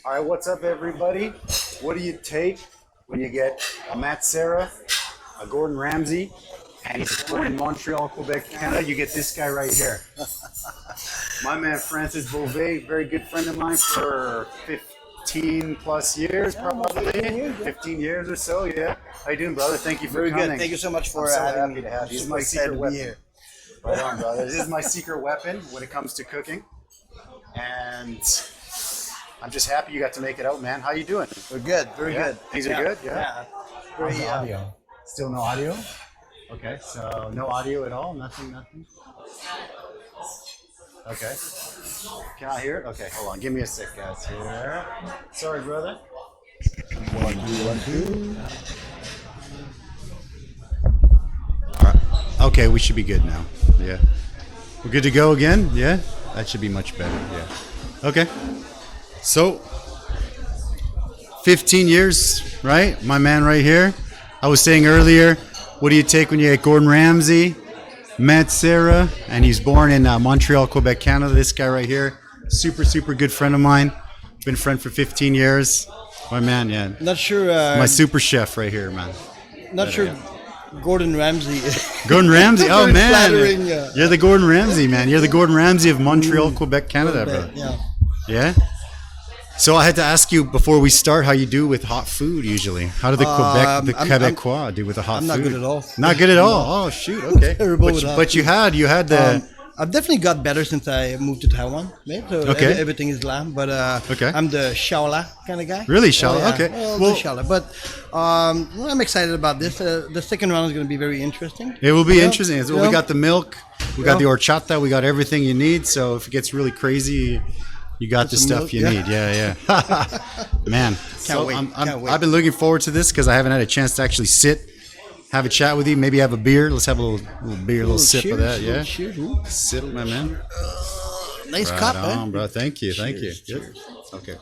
All right, what's up, everybody? What do you take when you get a Matt Serra, a Gordon Ramsay, and he's born in Montreal, Quebec, Canada? You get this guy right here. My man, Francis Beauvais, very good friend of mine for 15 plus years, probably. 15 years or so, yeah. How you doing, brother? Thank you for coming. Good. Thank you so much for having me. to have you. This is my secret weapon. Right on, brother. This is my secret weapon when it comes to cooking. And I'm just happy you got to make it out, man. How you doing? We're good. Very good. Things are good? Yeah. How's the audio? Still no audio? Okay, so no audio at all? Nothing? Okay. Can I hear it? Okay, hold on. Give me a sec, guys. Here. Sorry, brother. 1, 2, 1, 2. All right. Okay, we should be good now. Yeah. We're good to go again? Yeah? That should be much better. Yeah. Okay. So, 15 years, right? My man right here. I was saying earlier, what do you take when you get Gordon Ramsay, Matt Serra, and he's born in Montreal, Quebec, Canada. This guy right here, super good friend of mine. Been a friend for 15 years. My man, yeah. Not sure. My super chef right here, man. Not sure. Gordon Ramsay. Gordon Ramsay? Oh, man. Flattering, You're the Gordon Ramsay, man. You're the Gordon Ramsay of Montreal, Quebec, Canada, bro. Yeah. Yeah? So I had to ask you before we start how you do with hot food usually. How do the Quebecois do with the hot food? I'm not good at all. Not good at all? Oh, shoot. Okay. Terrible but you had the... I've definitely got better since I moved to Taiwan. Right? So everything is lamb, but I'm the shaola kind of guy. Really? Shaola? Oh, yeah. Okay. Well, the shaola. But I'm excited about this. The second round is going to be very interesting. It will be interesting. So we got the milk, we got the horchata, we got everything you need. So if it gets really crazy... You got the stuff you need. Yeah. Man. Can't wait. I've been looking forward to this because I haven't had a chance to actually sit, have a chat with you, maybe have a beer. Let's have a little beer, a little sip of that. Yeah. Sip, my man. Nice right cup, on, bro. Thank you. Cheers. Good. Okay.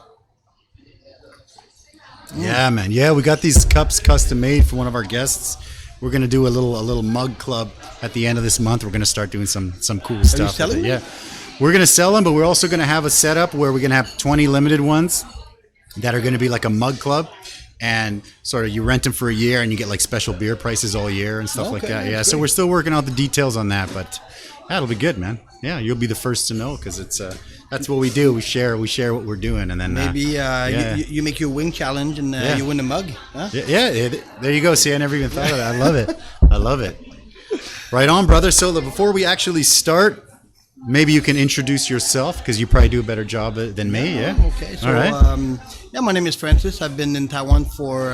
Yeah, man. Yeah, we got these cups custom made for one of our guests. We're gonna do a little mug club at the end of this month. We're gonna start doing some cool stuff. Are you selling? Yeah. We're going to sell them, but we're also going to have a setup where we're going to have 20 limited ones that are going to be like a mug club. And sort of you rent them for a year and you get like special beer prices all year and stuff like that. Yeah, so we're still working out the details on that, but that'll be good, man. Yeah, you'll be the first to know because it's that's what we do. We share what we're doing, and then maybe you make your wing challenge and you win a mug. Huh? Yeah, there you go. See, I never even thought of that. I love it. Right on, brother. So before we actually start, maybe you can introduce yourself because you probably do a better job than me. Yeah. Okay. So, all right. My name is Francis. I've been in Taiwan for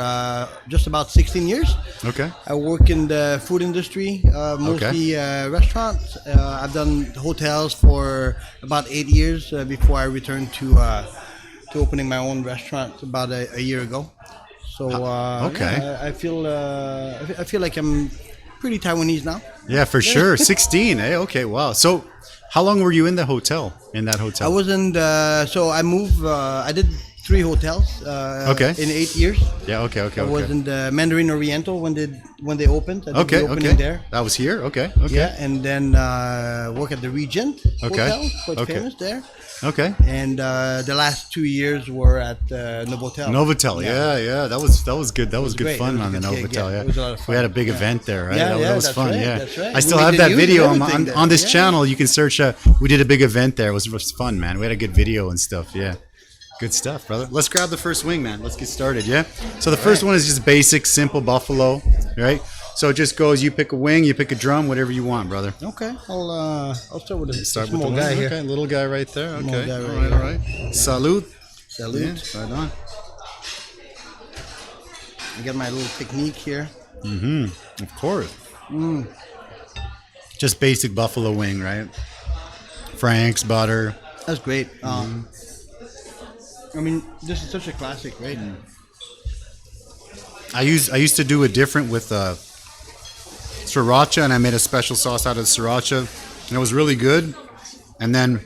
just about 16 years. Okay. I work in the food industry, mostly restaurants. I've done hotels for about 8 years before I returned to opening my own restaurant about a year ago. So I feel like I'm pretty Taiwanese now. Yeah, for sure. 16. Okay. Wow. So. How long were you in that hotel? I was in I moved. I did 3 hotels. In 8 years. Yeah. Okay. I was in the Mandarin Oriental when they opened. I did the opening there. That was here. Okay. Yeah, and then work at the Regent Hotel, quite famous there. Okay. And the last 2 years were at Novotel. Novotel, yeah. That was good. That was good fun on the Novotel. Yeah. It was a lot of fun. We had a big event there, right? Yeah, that was fun. Right, yeah, that's right. I still have that video on this channel. You can search. We did a big event there. It was fun, man. We had a good video and stuff. Yeah. Good stuff, brother. Let's grab the first wing, man. Let's get started, yeah? So the first one is just basic, simple buffalo, right? So it just goes, you pick a wing, you pick a drum, whatever you want, brother. Okay. I'll start with the small guy here. Okay, little guy right there. Okay. Guy right all right. Salud. Salud. Yeah, right on. I got my little technique here. Mm-hmm. Of course. Just basic buffalo wing, right? Franks, butter. That's great. I mean, this is such a classic, right? I used to do it different with sriracha, and I made a special sauce out of sriracha, and it was really good. And then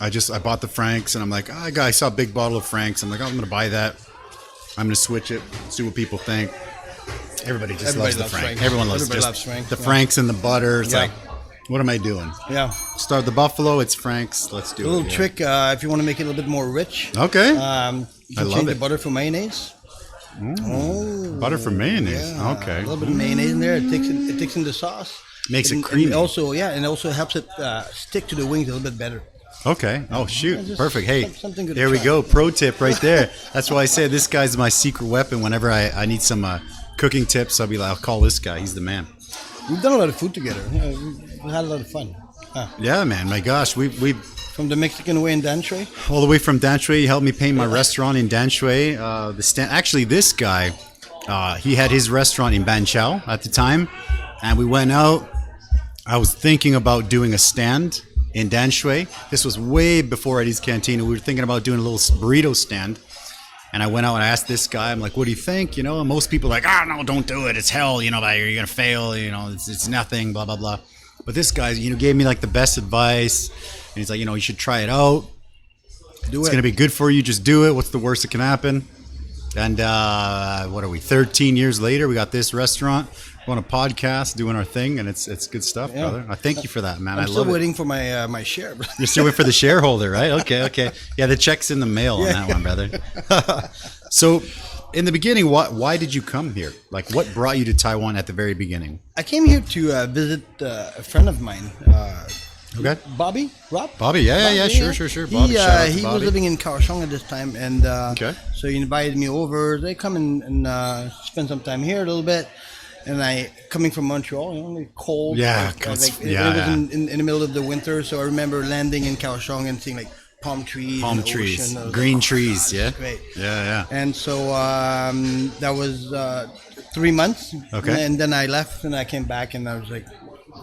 I bought the Franks, and I'm like, I saw a big bottle of Franks. I'm like, I'm gonna buy that. I'm gonna switch it, see what people think. Everybody loves the Frank. Everyone loves Frank. the Franks and the butter. It's like What am I doing? Yeah. Start the buffalo. It's Frank's. Let's do A little trick if you want to make it a little bit more rich. Okay. You can I love change it. the butter for mayonnaise. Butter for mayonnaise. Yeah. Okay. A little bit of mayonnaise in there. It takes in the sauce. Makes it creamy. And also, and also helps it stick to the wings a little bit better. Okay. Oh, shoot. Perfect. Hey, something good there to we try. go. Pro tip right there. That's why I say this guy's my secret weapon. Whenever I need some cooking tips, I'll call this guy. He's the man. We've done a lot of food together. We've had a lot of fun. Yeah, man. My gosh, we From the Mexican way in Danshui. all the way from Danshui. He helped me paint my restaurant in Danshui. Actually, this guy, he had his restaurant in Banqiao at the time, and we went out. I was thinking about doing a stand in Danshui. This was way before Eddy's Cantina. We were thinking about doing a little burrito stand. And I went out and I asked this guy, I'm like, what do you think? You know, and most people are like, no, don't do it. It's hell. You know, you're going to fail. You know, it's nothing, blah, blah, blah. But this guy, gave me like the best advice. And he's like, you should try it out. It's going to be good for you. Just do it. What's the worst that can happen? And what are we, 13 years later, we got this restaurant. We're on a podcast doing our thing, and it's good stuff, brother. I thank you for that, man. I'm I still love waiting it. for my share. You're still waiting for the shareholder, right? Okay. Yeah, the check's in the mail on that one, brother. So, in the beginning, why did you come here? Like, what brought you to Taiwan at the very beginning? I came here to visit a friend of mine. Okay. Bobby? Rob? Bobby, yeah, sure. Bobby, shout out to he Bobby. was living in Kaohsiung at this time, and Okay. so he invited me over. They come and spend some time here a little bit. And coming from Montreal, cold. Yeah, it was in the middle of the winter, so I remember landing in Kaohsiung and seeing like palm trees, ocean, green trees, yeah. Great. Yeah. And so that was 3 months. Okay. And then I left and I came back and I was like,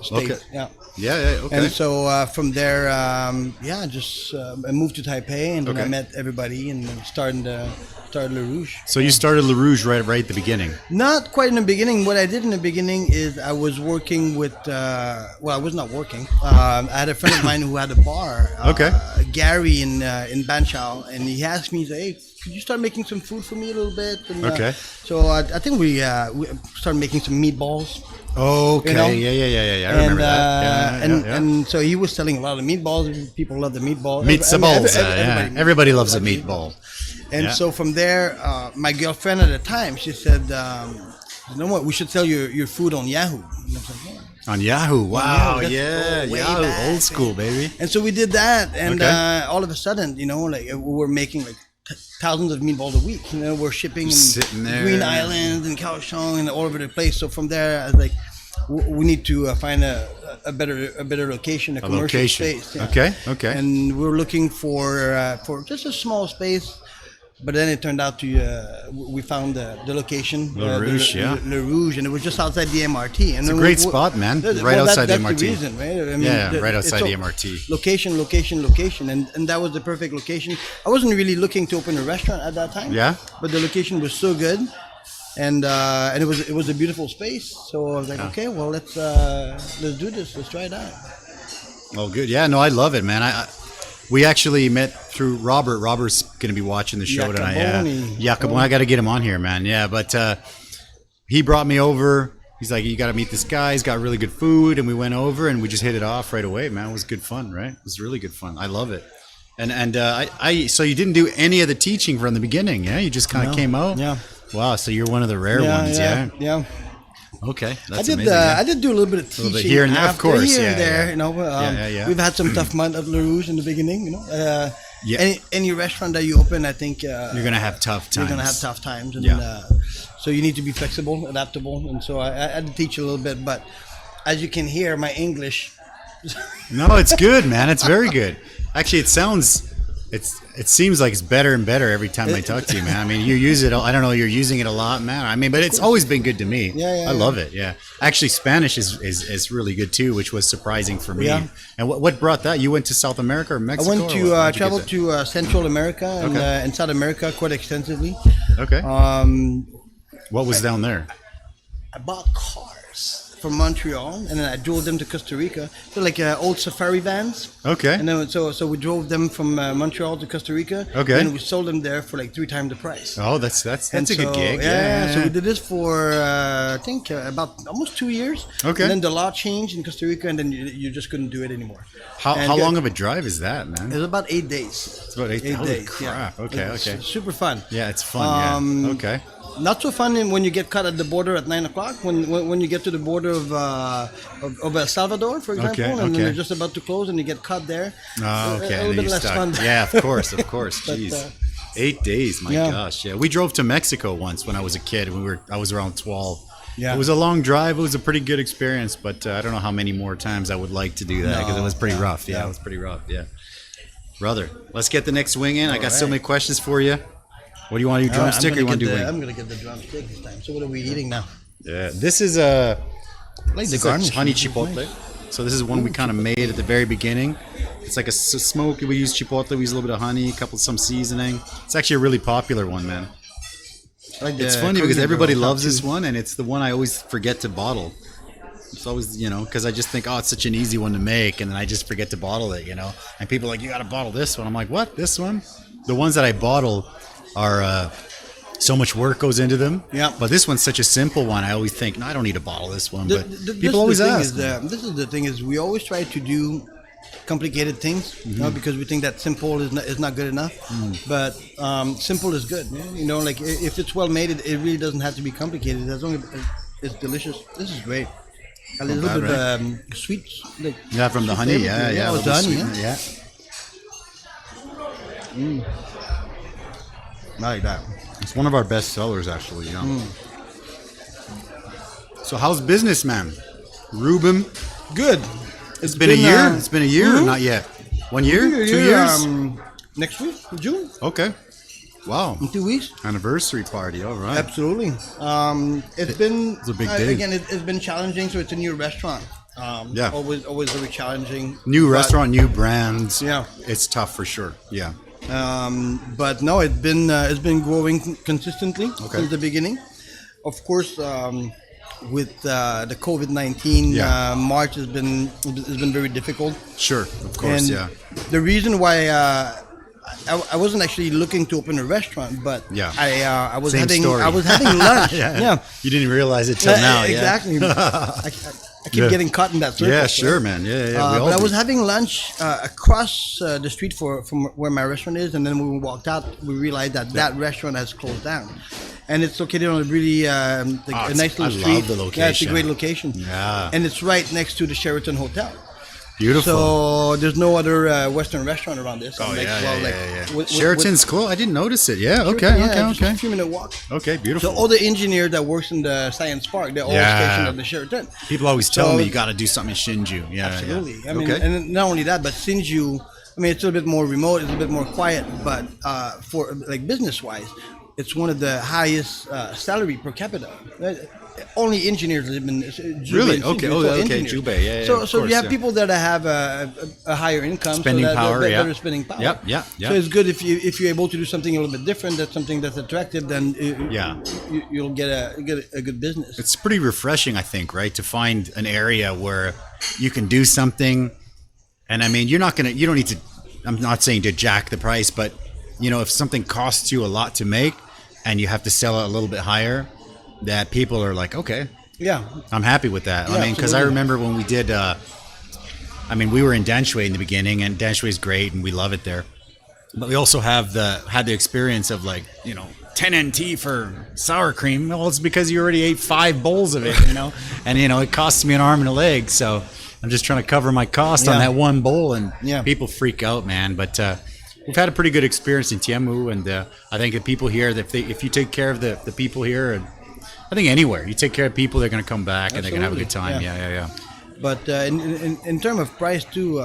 stayed. Okay. Yeah. Yeah, okay. And so from there, I moved to Taipei and then I met everybody and then started Le Rouge. So you started Le Rouge right at the beginning. Not quite in the beginning. What I did in the beginning is I was working with, I was not working. I had a friend of mine who had a bar, Gary in Banqiao, and he asked me, hey, could you start making some food for me a little bit? And, Okay. So I think we started making some meatballs. Okay, yeah. I remember that. And so he was selling a lot of meatballs. People love the meatball. Meatballs, everybody loves a meatball. And so from there, my girlfriend at the time, she said, you know what, we should sell your food on Yahoo. And I was like, yeah. On Yahoo, wow, Yahoo, Yahoo, back, old school, baby. And so we did that, and all of a sudden, we were making like thousands of meatballs a week. We're shipping in Green Island and Kaohsiung and all over the place. So from there, I was like, we need to find a better location, a commercial space. Yeah. Okay. And we were looking for just a small space. But then it turned out we found the location, Le Rouge, Le Rouge, and it was just outside the MRT. And it's a great spot, man. Right outside the MRT. That's the reason, right? Right outside the MRT. Location, and that was the perfect location. I wasn't really looking to open a restaurant at that time. Yeah. But the location was so good, and it was a beautiful space. So I was like, okay, well let's do this. Let's try it out. Oh, good. Yeah, no, I love it, man. We actually met through Robert. Robert's going to be watching the show tonight. Jacoboni. I got to get him on here, man. Yeah, but he brought me over. He's like, you got to meet this guy. He's got really good food. And we went over and we just hit it off right away, man. It was good fun, right? It was really good fun. I love it. And so you didn't do any of the teaching from the beginning, yeah? You just kind of came out? Yeah. Wow, so you're one of the rare ones, yeah? Yeah. Okay, that's amazing. I did do a little bit of teaching here and there, of course, here and there. We've had some tough months at Le Rouge in the beginning. Any restaurant that you open, I think you're gonna have tough times. You're gonna have tough times, and so you need to be flexible, adaptable. And so I had to teach a little bit, but as you can hear, my English. No, it's good, man. It's very good. Actually, it seems like it's better and better every time I talk to you, man. I mean, you use it. I don't know. You're using it a lot, man. I mean, but it's always been good to me. I love it. Yeah. Actually, Spanish is really good too, which was surprising for me. Yeah. And what brought that? You went to South America or Mexico? I went to traveled to Central America and South America quite extensively. Okay. What was down there? I bought cars. from Montreal, and then I drove them to Costa Rica. They're like old safari vans. Okay. And then so we drove them from Montreal to Costa Rica. Okay. And we sold them there for like 3 times the price. Oh, that's a good gig. Yeah. So we did this for I think about almost 2 years. Okay. And then the law changed in Costa Rica, and then you just couldn't do it anymore. How long of a drive is that, man? It was about 8 days. It's about 8 days. Holy crap. Yeah. Okay. It's super fun. Yeah, it's fun. Okay. Not so fun when you get cut at the border at 9 o'clock. When you get to the border of El Salvador, for example, and then they're just about to close, and you get cut there. Oh, okay. A little bit less fun. Yeah, of course. But, Jeez. 8 days, my gosh. Yeah, we drove to Mexico once when I was a kid. I was around 12. Yeah. It was a long drive. It was a pretty good experience, but I don't know how many more times I would like to do that because it was pretty rough. Yeah, it was pretty rough. Yeah. Brother, let's get the next wing in. I got so many questions for you. What do you want to do, drumstick or you want to do wing? I'm going to get the drumstick this time. So what are we eating now? Yeah, this is like the garnish. Honey chipotle. Nice. So this is one we kind of made at the very beginning. It's like a smoke. We use chipotle. We use a little bit of honey, some seasoning. It's actually a really popular one, man. Like it's funny because everybody loves this one, and it's the one I always forget to bottle. It's always, because I just think, oh, it's such an easy one to make, and then I just forget to bottle it, And people are like, you got to bottle this one. I'm like, what? This one? The ones that I bottle are so much work goes into them. Yeah. But this one's such a simple one. I always think, no, I don't need to bottle this one. But people always ask. This is the thing is we always try to do complicated things, because we think that simple is not good enough. But simple is good. Like if it's well made, it really doesn't have to be complicated. As long as it's delicious. This is great. A little bit of sweet. Like, from the honey. Yeah. With the honey. Yeah. I like that. It's one of our best sellers, actually. So how's business, man? Ruben? Good. It's been a year? It's been a year or not yet? 1 year? 2 years? Next week, June. Okay. Wow. In 2 weeks. Anniversary party. All right. Absolutely. It's been a big day. Again, it's been challenging. So it's a new restaurant. Always very challenging. New restaurant, new brands. Yeah. It's tough for sure. Yeah. But no, it's been growing consistently since the beginning. Of course, with the COVID-19, March has been very difficult. Sure, of course, and the reason why I wasn't actually looking to open a restaurant, but I was having lunch. Yeah. You didn't realize it till now. Exactly. I keep getting caught in that circle. Yeah, sure, man. Yeah. But I was having lunch across the street from where my restaurant is, and then when we walked out, we realized that restaurant has closed down. And it's located on a really a nice little street. I love the location. Yeah, it's a great location. Yeah. And it's right next to the Sheraton Hotel. Beautiful. So there's no other Western restaurant around this. Sheraton's close. I didn't notice it. Yeah. Okay. Just a few-minute walk. Okay. Beautiful. So all the engineers that works in the Science Park, they're all stationed at the Sheraton. People always tell me you got to do something in Shinju. Yeah. Absolutely. I mean, and not only that, but Shinju. I mean, it's a little bit more remote. It's a bit more quiet, but for like business-wise, it's one of the highest salary per capita. Only engineers live in Jubei. Really? Okay. Jubei. Yeah. So you have people that have a higher income, spending power. That are spending power. Yep. So it's good if you're able to do something a little bit different. That's something that's attractive. Then you'll get a good business. It's pretty refreshing, I think, right, to find an area where you can do something. And I mean, you don't need to. I'm not saying to jack the price, but if something costs you a lot to make, and you have to sell it a little bit higher, that people are like, okay, I'm happy with that. I mean, because I remember when we did, we were in Danshui in the beginning, and Danshui is great, and we love it there. But we also had the experience of 10 NT for sour cream. Well, it's because you already ate 5 bowls of it, and it costs me an arm and a leg. So I'm just trying to cover my cost on that one bowl, and people freak out, man. But we've had a pretty good experience in Tianmu, and I think the people here, if you take care of the people here, and I think anywhere you take care of people, they're going to come back and they're going to have a good time. Yeah. But in terms of price too,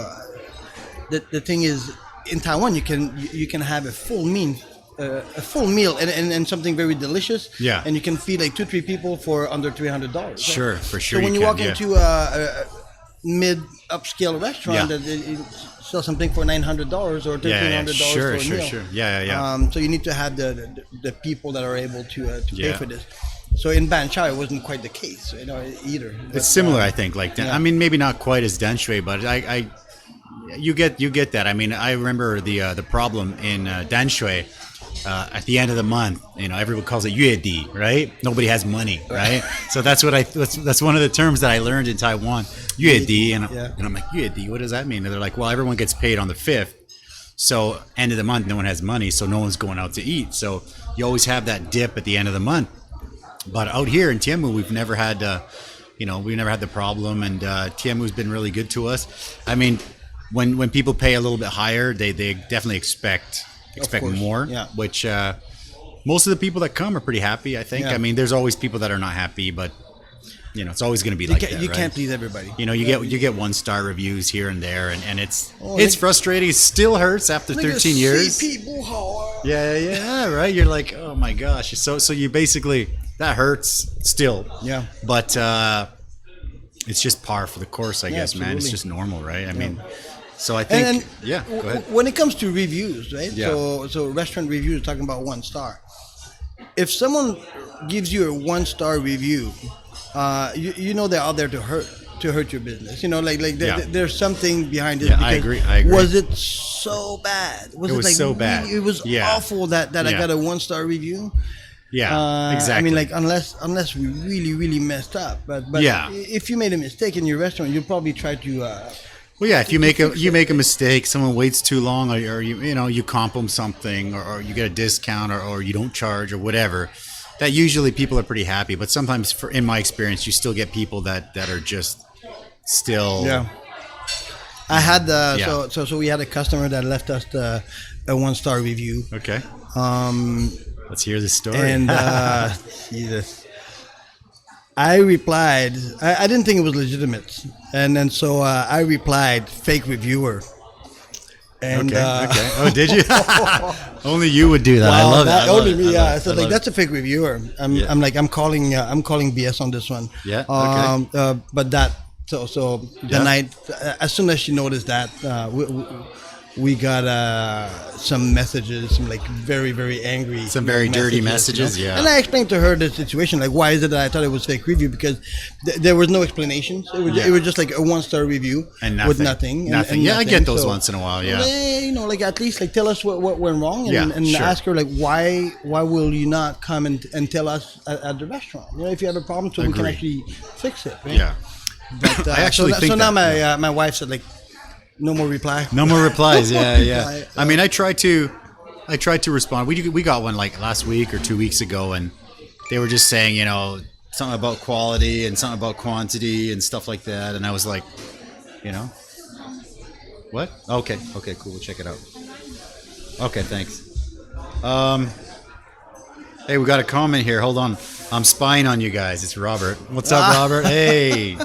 the thing is, in Taiwan you can have a full meal and something very delicious. Yeah. And you can feed 2-3 people for under $300. Sure, for sure. So when you walk into a mid upscale restaurant that sell something for $900 or $1,300 for a meal. Sure. Yeah. So you need to have the people that are able to pay for this. So in Ban Chao, it wasn't quite the case, either. But, It's similar, I think. Like, I mean, maybe not quite as Dan Shui, but you get that. I mean, I remember the problem in Dan Shui. At the end of the month, everyone calls it Eddy, right? Nobody has money, right? So that's one of the terms that I learned in Taiwan, Eddy, and I'm like, Eddy, what does that mean? And they're like, well, everyone gets paid on the 5th, so end of the month, no one has money, so no one's going out to eat. So you always have that dip at the end of the month. But out here in Tianmu, we've never had, we've never had the problem, and Tianmu's been really good to us. I mean, when people pay a little bit higher, they definitely expect more, which most of the people that come are pretty happy, I think. I mean, there's always people that are not happy, but it's always going to be like that. You can't please everybody. You get 1-star reviews here and there, and it's frustrating. It still hurts after 13 years. Yeah, right. You're like, oh my gosh. So you basically, that hurts still. Yeah. But it's just par for the course, I guess, man. It's just normal, right? I mean. So I think, go ahead. When it comes to reviews, right? Yeah. So restaurant reviews, talking about 1 star. If someone gives you a 1-star review, they're out there to hurt your business. There's something behind it. Yeah, I agree. Was it so bad? Was it so bad. It was awful that I got a 1-star review. Yeah, exactly. I mean, like unless we really, really messed up, but if you made a mistake in your restaurant, you'll probably try to. Well, yeah. If you make a mistake, someone waits too long, or you comp them something, or you get a discount, or you don't charge, or whatever, that usually people are pretty happy. But sometimes, in my experience, you still get people that are just still. Yeah. I had so we had a customer that left us a 1-star review. Okay. Let's hear the story. And Jesus. I replied, I didn't think it was legitimate. And then so I replied, fake reviewer. And, okay. Oh, did you? Only you would do that. Wow, I love that. Only me, yeah. So like, that's a fake reviewer. I'm calling BS on this one. Yeah. Okay. But that, so the night, as soon as she noticed that, we got some messages, some like very, very angry, some very dirty messages. Yeah. And I explained to her the situation, like why is it that I thought it was fake review, because there was no explanations. It was just like a 1-star review and nothing. With nothing. And yeah, I get those once in a while. Yeah. Like at least like tell us what went wrong, and ask her like why will you not come and tell us at the restaurant? If you have a problem, so we can actually fix it. Right? Yeah. But I actually think so now my wife said like. No more reply. No more replies. Yeah. I mean, I tried to respond. We got one like last week or 2 weeks ago, and they were just saying, something about quality and something about quantity and stuff like that. And I was like, what? Okay, cool. We'll check it out. Okay, thanks. Hey, we got a comment here. Hold on. I'm spying on you guys. It's Robert. What's up, Robert? Hey.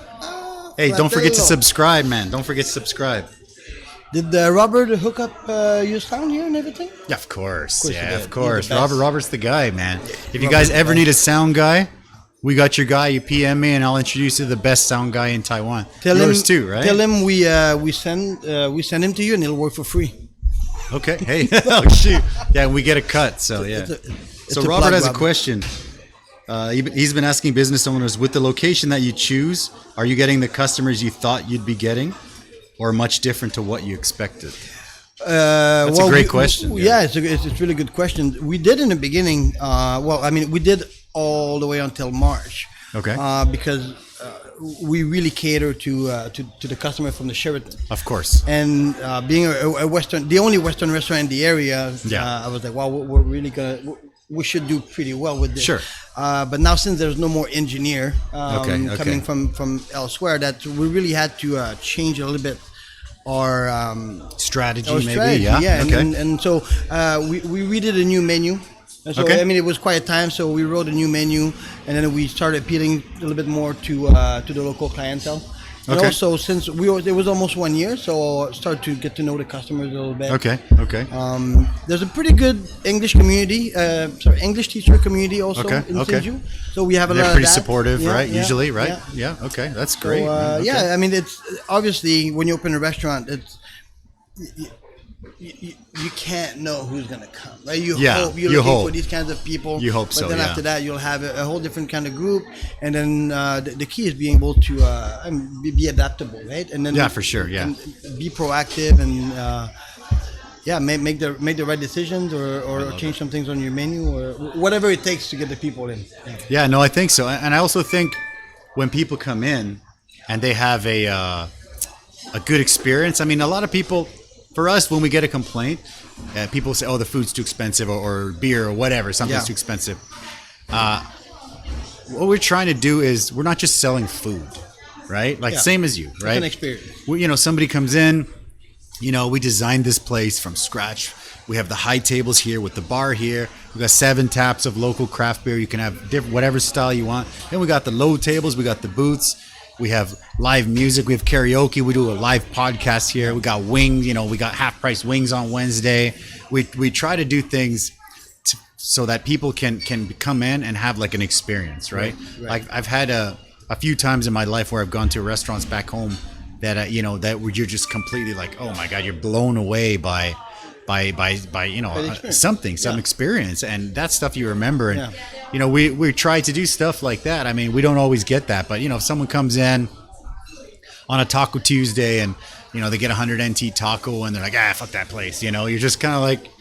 Hey, don't forget to subscribe, man. Don't forget to subscribe. Did Robert hook up your sound here and everything? Yeah, of course. Of course. Robert's the guy, man. If you guys ever need a sound guy, we got your guy. You PM me, and I'll introduce you to the best sound guy in Taiwan. Yours too, right? Tell him we send him to you, and it'll work for free. Okay. Hey. Oh shoot. Yeah, we get a cut. So yeah. So Robert has a question. He's been asking business owners, with the location that you choose, are you getting the customers you thought you'd be getting, or much different to what you expected? That's a great question. Yeah, it's a really good question. We did in the beginning. We did all the way until March. Okay. Because we really cater to the customer from the Sheraton. Of course. And being the only Western restaurant in the area, I was like, wow, we're really we should do pretty well with this. Sure. But now, since there's no more engineer coming from elsewhere, that we really had to change a little bit our strategy, Yeah. And so we redid a new menu. And so, I mean, it was quite a time, so we wrote a new menu, and then we started appealing a little bit more to the local clientele. And also, since it was almost 1 year, so start to get to know the customers a little bit. Okay. There's a pretty good English community, English teacher community also in Sinju. So we have a lot of that. They're pretty supportive, right? Usually, right? Yeah. Okay, that's great. So, I mean, it's obviously when you open a restaurant, you can't know who's gonna come, right? You Yeah, hope you're you looking hope. for these kinds of people. You hope but so, then yeah. after that, you'll have a whole different kind of group, and then the key is being able to be adaptable, right? And then Yeah, for sure, yeah. and be proactive and make the right decisions or change some things on your menu or whatever it takes to get the people in. Yeah, no, I think so. And I also think when people come in and they have a good experience, I mean, a lot of people, for us, when we get a complaint, people say, oh, the food's too expensive or beer or whatever, something's Yeah. too expensive. What we're trying to do is we're not just selling food, right? Like same as you, right? It's an experience. Somebody comes in, we designed this place from scratch. We have the high tables here with the bar here. We got 7 taps of local craft beer. You can have whatever style you want. Then we got the low tables. We got the booths. We have live music. We have karaoke. We do a live podcast here. We got wings. We got half price wings on Wednesday. We try to do things so that people can come in and have like an experience, right? Like I've had a few times in my life where I've gone to restaurants back home that that where you're just completely like, oh my god, you're blown away by some experience, and that stuff you remember. And we try to do stuff like that. I mean, we don't always get that, but if someone comes in on a Taco Tuesday and they get 100 NT taco and they're like, fuck that place, you're just kind of like,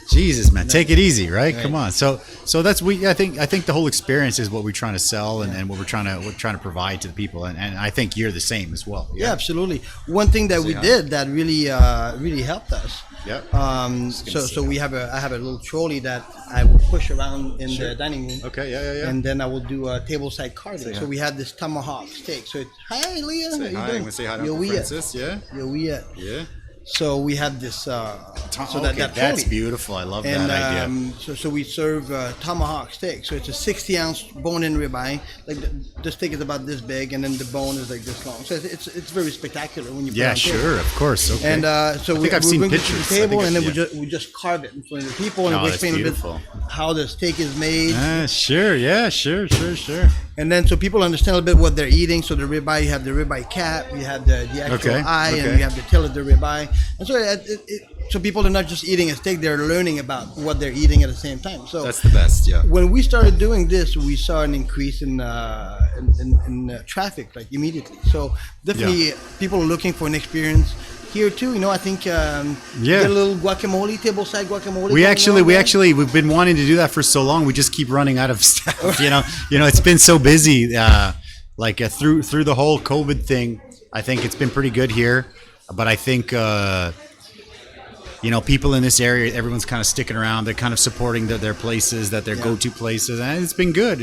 Jesus, man, take it easy, right? Come on. So that's I think the whole experience is what we're trying to sell and what we're trying to provide to the people, and I think you're the same as well. Yeah, absolutely. One thing that we did that really helped us. Yeah. So I have a little trolley that I will push around in the dining room. Okay. Yeah. And then I will do a tableside carving. So we had this tomahawk steak. So hi, Leah. Say hi. I'm gonna say hi to Uncle Francis. Yeah. Yeah. So we have this. That that's beautiful. I love that idea. So we serve tomahawk steak. So it's a 60-ounce bone-in ribeye. Like the steak is about this big, and then the bone is like this long. So it's very spectacular when you put it on table. Of course. Okay. And so I think I've seen bring it pictures. to the table, and then we just carve it in front of the people, and we explain a bit how the steak is made. Sure. Yeah. Sure. And then so people understand a little bit what they're eating. So the ribeye, you have the ribeye cap, you have the actual eye, and you have the tail of the ribeye. And so so people are not just eating a steak; they're learning about what they're eating at the same time. So that's the best. Yeah. When we started doing this, we saw an increase in traffic, like immediately. So definitely, people are looking for an experience. Here too, I think get a little guacamole, tableside guacamole. We've been wanting to do that for so long. We just keep running out of stuff. It's been so busy. Through the whole COVID thing, I think it's been pretty good here. But I think people in this area, everyone's kind of sticking around. They're kind of supporting their places, their go-to places, and it's been good.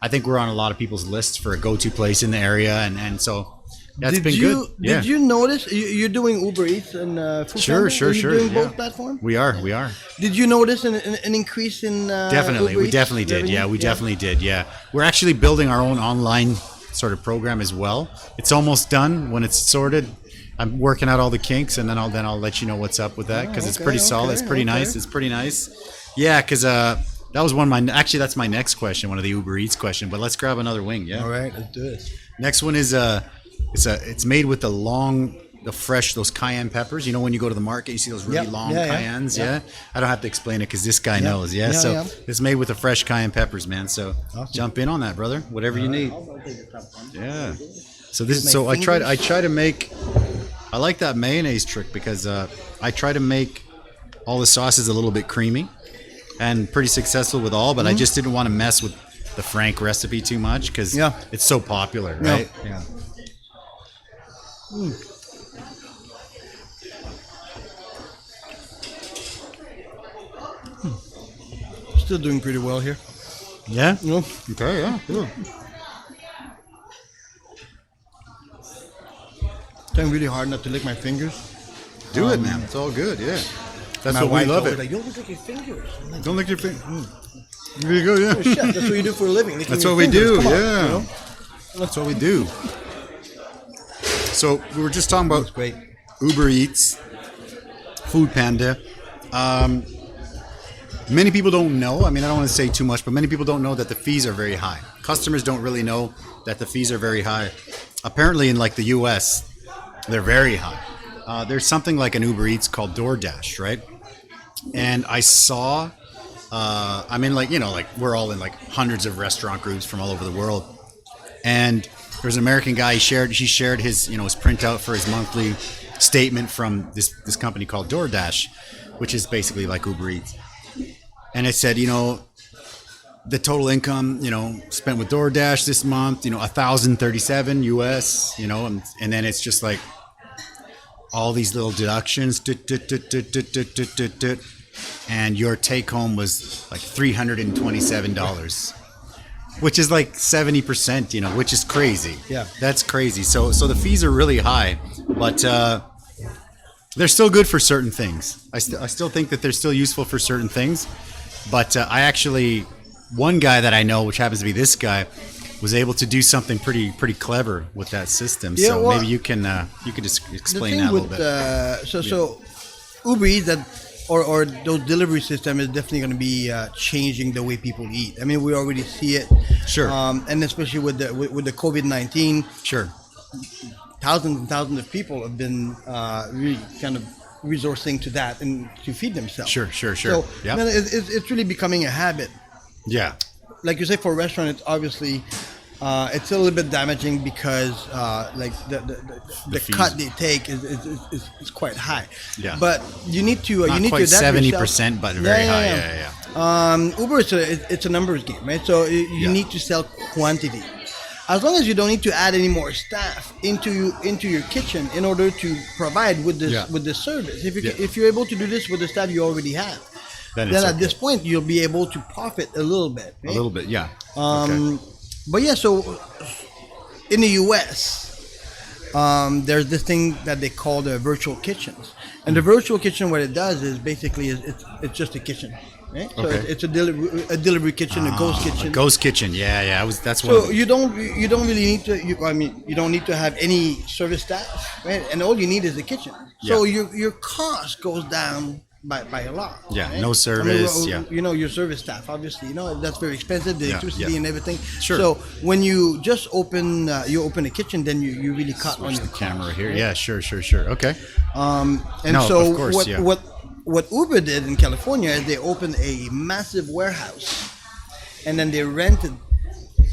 I think we're on a lot of people's lists for a go-to place in the area, and so. That's been good. Did you notice you're doing Uber Eats and Food Sure. Are you doing both platforms? We are. Did you notice an increase in definitely? Uber We Eats definitely did. revenue? Yeah, we definitely did. Yeah, we're actually building our own online sort of program as well. It's almost done. When it's sorted, I'm working out all the kinks, and then I'll let you know what's up with that because it's pretty solid. It's pretty nice. It's pretty nice. Yeah, because that was that's my next question, one of the Uber Eats question. But let's grab another wing. Yeah. All right, let's do it. Next one is it's made with the fresh, those cayenne peppers. When you go to the market, you see those really long cayennes. Yeah. I don't have to explain it because this guy knows. Yeah. So it's made with the fresh cayenne peppers, man. So jump in on that, brother. Whatever you need. I'll take the top one. Yeah. So this is I try to make. I like that mayonnaise trick because I try to make all the sauces a little bit creamy, and pretty successful with all. But I just didn't want to mess with the Frank recipe too much because it's so popular, right? Yeah. Still doing pretty well here. Yeah. Okay. Yeah. Cool. Trying really hard not to lick my fingers. Do it, man. It's all good. Yeah. That's my what we love it. Like, don't lick your fingers. Like, don't lick your fingers. There you go. Yeah. Oh, chef, that's what you do for a living. That's what we do. Yeah. That's what we do. So we were just talking about Uber Eats, Food Panda. Many people don't know. I mean, I don't want to say too much, but many people don't know that the fees are very high. Customers don't really know that the fees are very high. Apparently, in like the U.S., they're very high. there's something like an Uber Eats called DoorDash, right? And I saw, I'm in like, like we're all in like hundreds of restaurant groups from all over the world. And there's an American guy, he shared his, his printout for his monthly statement from this company called DoorDash, which is basically like Uber Eats. And it said, the total income, spent with DoorDash this month, $1,037 US, and then it's just like all these little deductions, and your take home was like $327, which is like 70%, which is crazy. Yeah. That's crazy. So the fees are really high, but they're still good for certain things. I still think that they're still useful for certain things, but one guy that I know, which happens to be this guy, was able to do something pretty clever with that system. Yeah, so well, maybe you can just explain that a little bit. So Uber Eats or those delivery system is definitely going to be changing the way people eat. I mean, we already see it. Sure. And especially with the COVID-19. Sure. Thousands and thousands of people have been really kind of resourcing to that and to feed themselves. Sure. So it's really becoming a habit. Yeah. Like you say, for a restaurant, it's obviously it's a little bit damaging because like the cut they take is quite high. Yeah. But you need to Not you need quite to adapt 70%, yourself. but very high. Yeah. Uber it's a numbers game, right? So you need to sell quantity. As long as you don't need to add any more staff into your kitchen in order to provide with this service. If you're able to do this with the staff you already have, then at this point you'll be able to profit a little bit. Right? A little bit, yeah. But yeah, so in the US, there's this thing that they call the virtual kitchens, and the virtual kitchen, what it does is basically it's just a kitchen. Right? So it's a delivery kitchen, a ghost kitchen. A ghost kitchen, yeah. That's so one. you don't really need to. You don't need to have any service staff, right? And all you need is a kitchen. So your cost goes down by a lot. Yeah, right? no service. Your service staff, obviously, that's very expensive, the electricity and everything. Sure. So when you just open a kitchen, then you really cut on your the camera cost, here. right? Yeah, sure. Okay. So of course, what Uber did in California is they opened a massive warehouse, and then they rented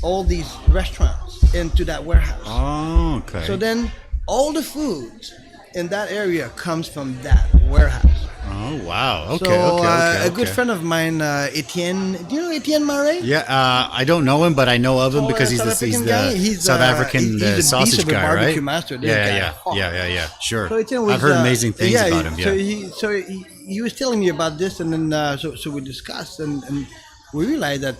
all these restaurants into that warehouse. Oh, okay. So then all the food in that area comes from that warehouse. Oh, wow. Okay, so, okay. A good friend of mine, Etienne. Do you know Etienne Marais? Yeah, I don't know him, but I know of him because he's the South African sausage guy, right? Barbecue master. Yeah. Sure. So Etienne was, I've heard amazing things about him. Yeah. So he was telling me about this, and then so we discussed, and we realized that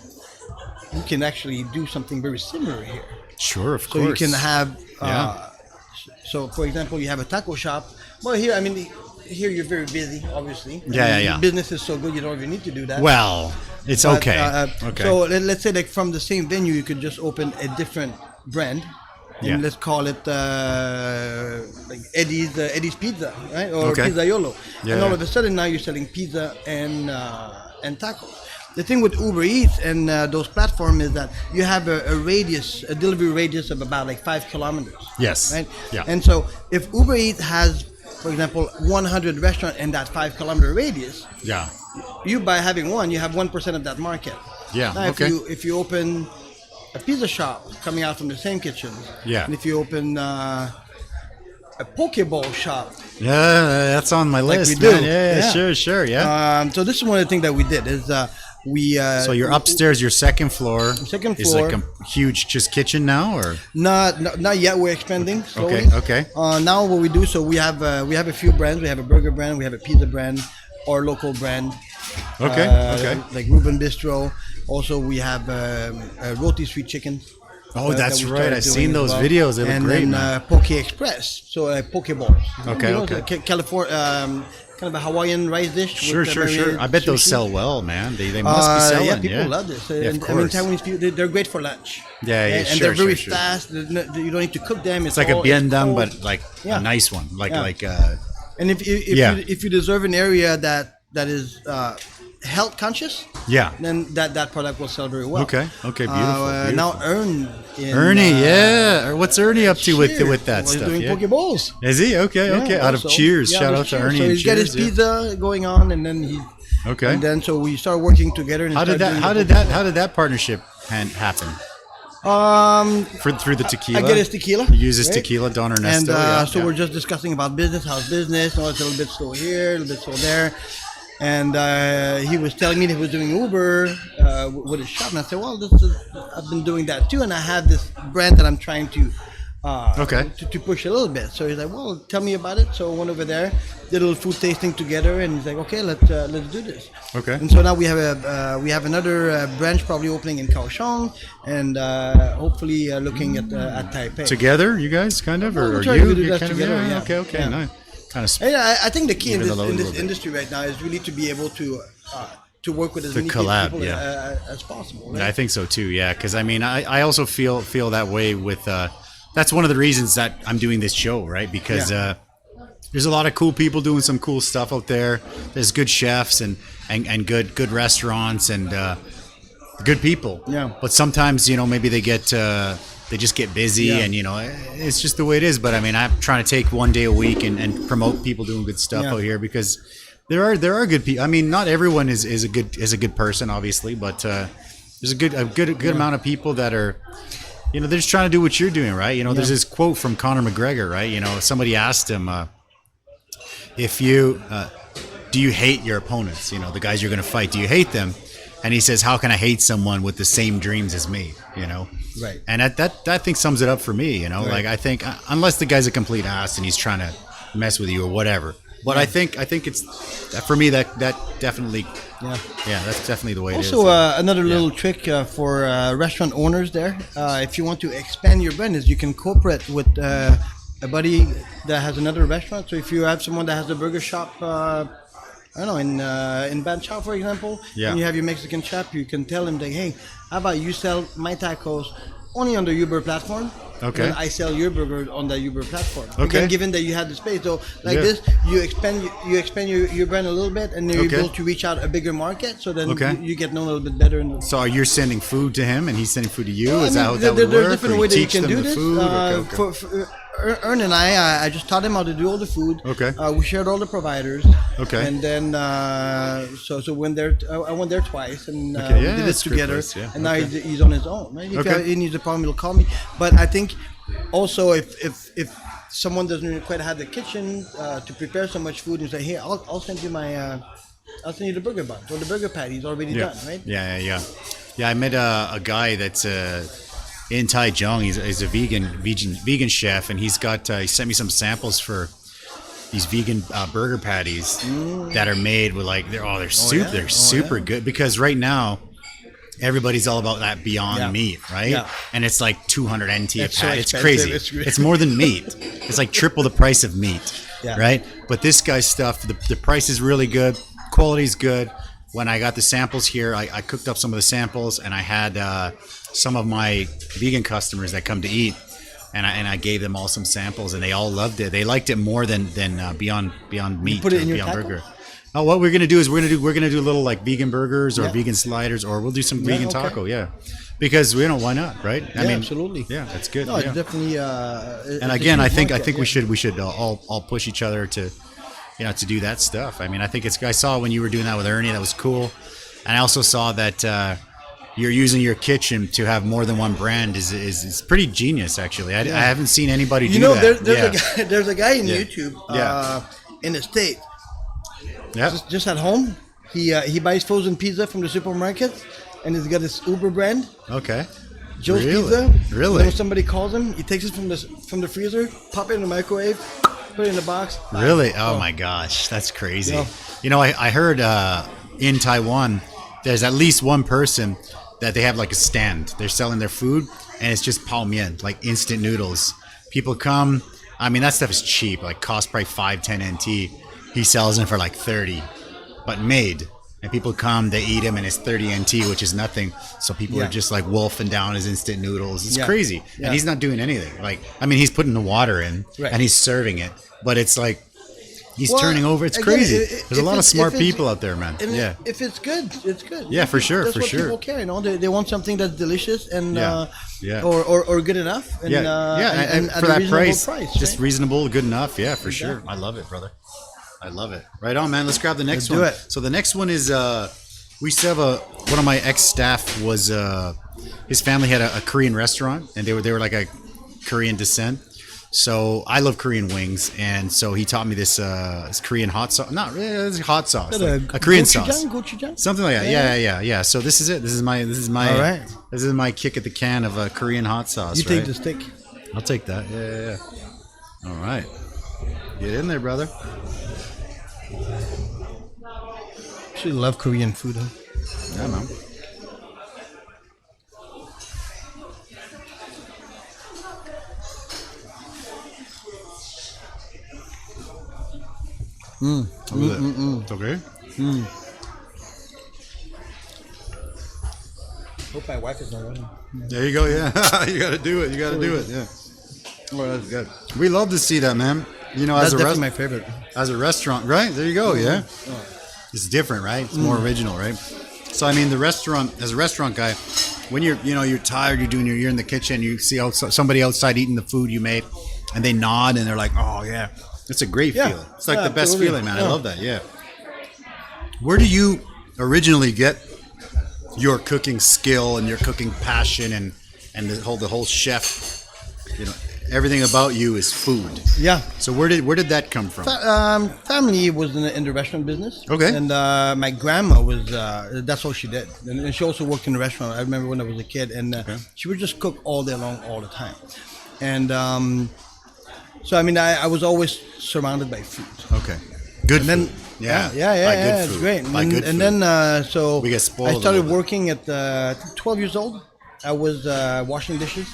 we can actually do something very similar here. Sure, of course. So you can have. So for example, you have a taco shop. Well, here you're very busy, obviously. Yeah. Business is so good, you don't even need to do that. Well, it's okay. So let's say like from the same venue, you could just open a different brand. And let's call it like Eddy's Pizza, right? Or Pizzaiolo. And all of a sudden now you're selling pizza and tacos. The thing with Uber Eats and those platforms is that you have a delivery radius of about like 5 kilometers. Yes. Right? Yeah. And so if Uber Eats has, for example, 100 restaurants in that 5 kilometer radius, you by having one, you have 1% of that market. Yeah. Now, if you open a pizza shop coming out from the same kitchen, and if you open a poke bowl shop, that's on my list. We do. Yeah, sure. Yeah. So this is one of the things that we did is so you're upstairs, your second floor. Second is floor like a huge just kitchen now, or not yet. We're expanding slowly. Okay. Now what we do, so we have a few brands. We have a burger brand, we have a pizza brand, or local brand. Okay. Like Reuben Bistro. Also, we have roti sweet chicken. Oh, that's right. I've seen those videos. They look great. And then Poke Express, so poke balls. Okay. California, kind of a Hawaiian rice dish. Sure. I bet those sell well, man. They must be selling. Yeah, people love this. Of course. Taiwanese people, they're great for lunch. And they're very fast. You don't need to cook them. It's like a biendang, but like a nice one. And if you deserve an area that is health conscious, Yeah. then that product will sell very well. Okay. Beautiful. Now Ernie, yeah. What's Ernie up to with that he's stuff? doing Yeah. poke bowls. Is he? Okay. Out of also. Cheers. Yeah, Shout there's out to Cheers. Ernie So and he's got his Cheers. pizza going on, and then he. Okay. And then so we started working together. And How did started that partnership happen? Through the tequila. I get his tequila. He uses right? tequila, Don Ernesto. And so we're just discussing about business, how's business. No, it's a little bit slow here, a little bit slow there. And he was telling me that he was doing Uber with his shop. And I said, well, I've been doing that too. And I have this brand that I'm trying to to push a little bit. So he's like, well, tell me about it. So I went over there, did a little food tasting together, and he's like, okay, let's do this. Okay. And so now we have another branch probably opening in Kaohsiung, and hopefully looking at Taipei. Together, you guys, kind of, Well, or we're trying to you? do You that kind of, together, yeah. yeah. Okay. Yeah. Nice. Kind of. And I think the key in Even the load a this little bit. industry right now is really to be able to work with as many collab, people yeah. as possible. Right? I think so too. Yeah, because I mean, I also feel that way with. That's one of the reasons that I'm doing this show, right? Because there's a lot of cool people doing some cool stuff out there. There's good chefs and good restaurants and good people. Yeah. But sometimes, maybe they just get busy, and it's just the way it is. But I mean, I'm trying to take one day a week and promote people doing good stuff out here, because there are good people. I mean, not everyone is a good person, obviously, but there's a good amount of people that are. They're just trying to do what you're doing, right? There's this quote from Conor McGregor, right? Somebody asked him, if you do you hate your opponents? The guys you're going to fight, do you hate them? And he says, how can I hate someone with the same dreams as me? Right. And that I think sums it up for me. Right. Like, I think unless the guy's a complete ass and he's trying to mess with you or whatever. But I think it's for me that definitely that's definitely the way it is. Also, another little trick for restaurant owners there, if you want to expand your brand, is you can cooperate with a buddy that has another restaurant. So if you have someone that has a burger shop, I don't know, in Ban Chao, for example, and you have your Mexican shop, you can tell him, like, hey, how about you sell my tacos only on the Uber platform? Okay. And I sell your burger on the Uber platform. Okay. Again, given that you have the space, so this, you expand your brand a little bit, and then you're able to reach out a bigger market. So then you get known a little bit better. So you're sending food to him, and he's sending food to you. Is that how that would there work? are different Or ways that you teach can them do the this. food? Okay. For Ern and I just taught him how to do all the food. Okay. We shared all the providers. Okay. And then so when there, I went there twice, and we did this together. And now he's on his own. Right? If he needs a problem, he'll call me. But I think also if someone doesn't quite have the kitchen to prepare so much food, and say, hey, I'll send you I'll send you the burger bun or the burger patty. It's already done, right? Yeah. I met a guy that's in Taichung. He's a vegan chef, and he sent me some samples for these vegan burger patties that are made with they're super good, because right now everybody's all about that Beyond Meat, right? Yeah. And it's like 200 NT a patty. It's crazy. It's more than meat. It's like triple the price of meat, right? But this guy's stuff, the price is really good, quality's good. When I got the samples here, I cooked up some of the samples, and I had some of my vegan customers that come to eat, and I gave them all some samples, and they all loved it. They liked it more than Beyond Meat or Beyond Burger. Oh, what we're gonna do is we're gonna do little vegan burgers or vegan sliders, or we'll do some vegan taco, because why not, right? I mean, absolutely. Yeah, that's good. No, it's definitely. And again, I think we should all push each other to do that stuff. I mean, I saw when you were doing that with Ernie, that was cool, and I also saw that you're using your kitchen to have more than one brand is pretty genius, actually. I haven't seen anybody do that. There's a guy in YouTube in the States. Yeah. Just at home, he buys frozen pizza from the supermarket, and he's got his Uber brand. Okay. Joe's Pizza. Really? When somebody calls him, he takes it from the freezer, pop it in the microwave, put it in the box. Really? Oh my gosh, that's crazy. Yeah. I heard in Taiwan, there's at least one person that they have a stand. They're selling their food, and it's just pao mian, instant noodles. People come. I mean, that stuff is cheap. Cost probably 5-10 NT. He sells them for 30, but made. And people come, they eat him, and it's 30 NT, which is nothing. So people are just wolfing down his instant noodles. It's crazy. And he's not doing anything. He's putting the water in, and he's serving it. But it's He's turning over. It's crazy. There's a lot of smart people out there, man. And if it's good, it's good. Yeah, for sure, That's for what sure. people care, you know. They want something that's delicious and Yeah. or good enough. And, and at for a that reasonable price, just right? reasonable, good enough. Yeah, for sure. I love it, brother. I love it. Right on, man. Let's grab the next Let's one. do it. So the next one is we used to have one of my ex-staff was his family had a Korean restaurant, and they were like a Korean descent. So I love Korean wings, and so he taught me this Korean hot sauce. Not really, it's hot sauce, like a Korean sauce, gochujang? something like that. Yeah. So this is it. This is my All right. this is my kick at the can of a Korean hot sauce. You right? take the stick. I'll take that. Yeah. All right, get in there, brother. Actually love Korean food. Huh? Yeah, man. It's okay. Hope my wife is not running. There you go. Yeah, you got to do it. Yeah. Oh, that's good. We love to see that, man. You know, That's as a definitely my favorite. as a restaurant, right? There you go. Yeah, it's different, right? It's more original, right? So I mean, as a restaurant guy, when you're tired, you're in the kitchen, you see somebody outside eating the food you made, and they nod and they're like, oh yeah, it's a great Yeah. feeling. It's like Yeah, the best absolutely. feeling, man. I Yeah. love that. Yeah. Where do you originally get your cooking skill and your cooking passion and the whole chef? You know, everything about you is food. Yeah. So where did that come from? Family was in the restaurant business. Okay. And my grandma was, that's all she did. And she also worked in the restaurant. I remember when I was a kid. And she would just cook all day long, all the time. And so, I mean, I was always surrounded by food. Okay. Good And then, food. yeah, By good it's food. great. By And, good and food. then, so We get spoiled I a started little bit. working at 12 years old. I was washing dishes.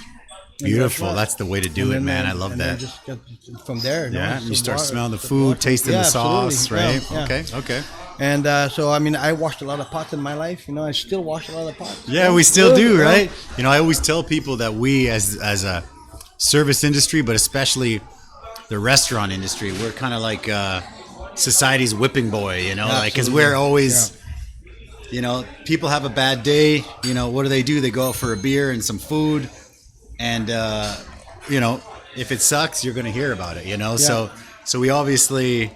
in the Beautiful. restaurant. That's the way to do And it, then, man. I love and then that. just got from there. Yeah, and you start water, smelling the some food, water. tasting the absolutely. sauce, right? Yeah, yeah. Okay. And so, I mean, I washed a lot of pots in my life. You know, I still wash a lot of pots. Yeah, we still do, Yeah. right? You know, I always tell people that we, as a service industry, but especially the restaurant industry, we're kind of like society's whipping boy, you know, like because we're always, you know, people have a bad day. You know, what do? They go out for a beer and some food, and you know, if it sucks, you're going to hear about it. You know, so we obviously.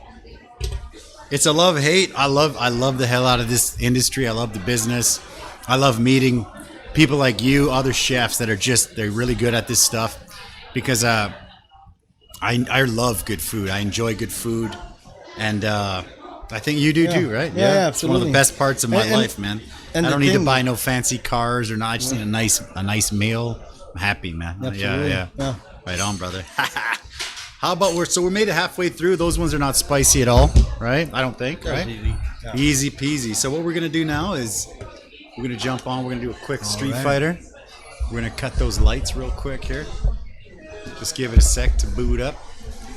It's a love-hate. I love the hell out of this industry. I love the business. I love meeting people like you, other chefs that are they're really good at this stuff, because I love good food. I enjoy good food, and I think you do too, right? Yeah, It's one of the absolutely. best parts of my And- life, man. and I don't the need to thing- buy no fancy cars or not. I just need a nice meal. I'm happy, man. Absolutely. Yeah. Right on, brother. How about we're made it halfway through. Those ones are not spicy at all, right? I don't think, right? easy. Yeah. Easy peasy. So what we're gonna do now is we're gonna jump on. We're gonna do a quick Street right. Fighter. We're gonna cut those lights real quick here. Just give it a sec to boot up.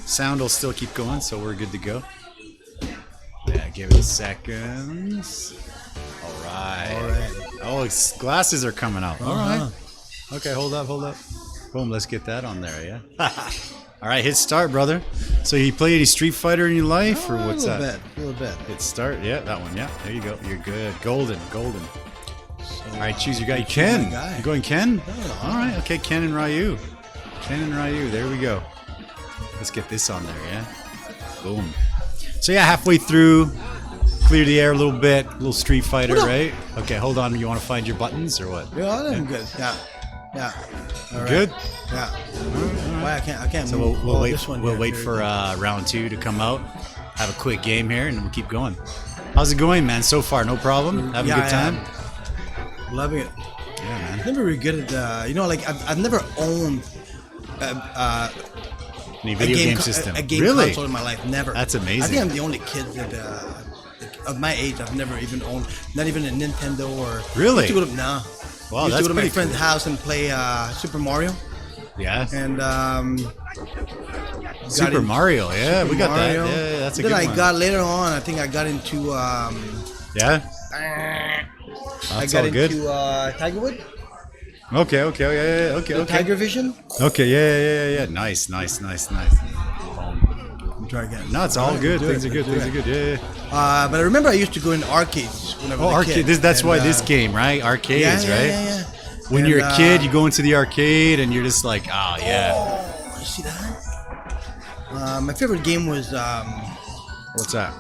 Sound will still keep going, so we're good to go. Yeah, give it a second. All right. Oh, glasses are coming out. All right. Okay, hold up. Boom, let's get that on there, yeah? All right, hit start, brother. So you play any Street Fighter in your life, or what's that? A little bit. Hit start, yeah, that one, yeah. There you go, you're good. Golden. All right, choose your guy. choose Ken. my guy. You going Ken? Yeah. All right, okay, Ken and Ryu. There we go. Let's get this on there, yeah? Boom. So yeah, halfway through, clear the air a little bit, a little Street Fighter, right? Okay, hold on. You want to find your buttons or what? Yeah, I'm good. Yeah. All right. Good? Yeah. Why I can't So move. we'll Oh, wait. this one We'll here. wait There for you go. round 2 to come out. Have a quick game here, and then we'll keep going. How's it going, man? So far, no problem. Having a good time. Loving it. Yeah, man. Never really good at you know, like I've never owned Any a video game co- system? a game Really? console in my life. Never. That's I amazing. think I'm the only kid that of my age I've never even owned, not even a Nintendo or. Really? Used to go to, nah. Wow, Used that's to go to my pretty friend's cool. house and play Super Mario Yeah. and Super got in- Mario. Yeah, we got Mario. that. Yeah, that's a Then good I one. got later on. I think I got into. Yeah. I That's got all good. into Tigerwood, Okay. Yeah. Okay. Tiger Vision. Okay. Yeah. Nice. try again. No, it's all good. Things are good. Things are good. Yeah. But I remember I used to go in arcades when I was a arcade. kid. That's why this game, right? Arcades, right? Yeah. When you're a kid, you go into the arcade and you're just like, oh yeah. Oh, you see that? My favorite game was What's that?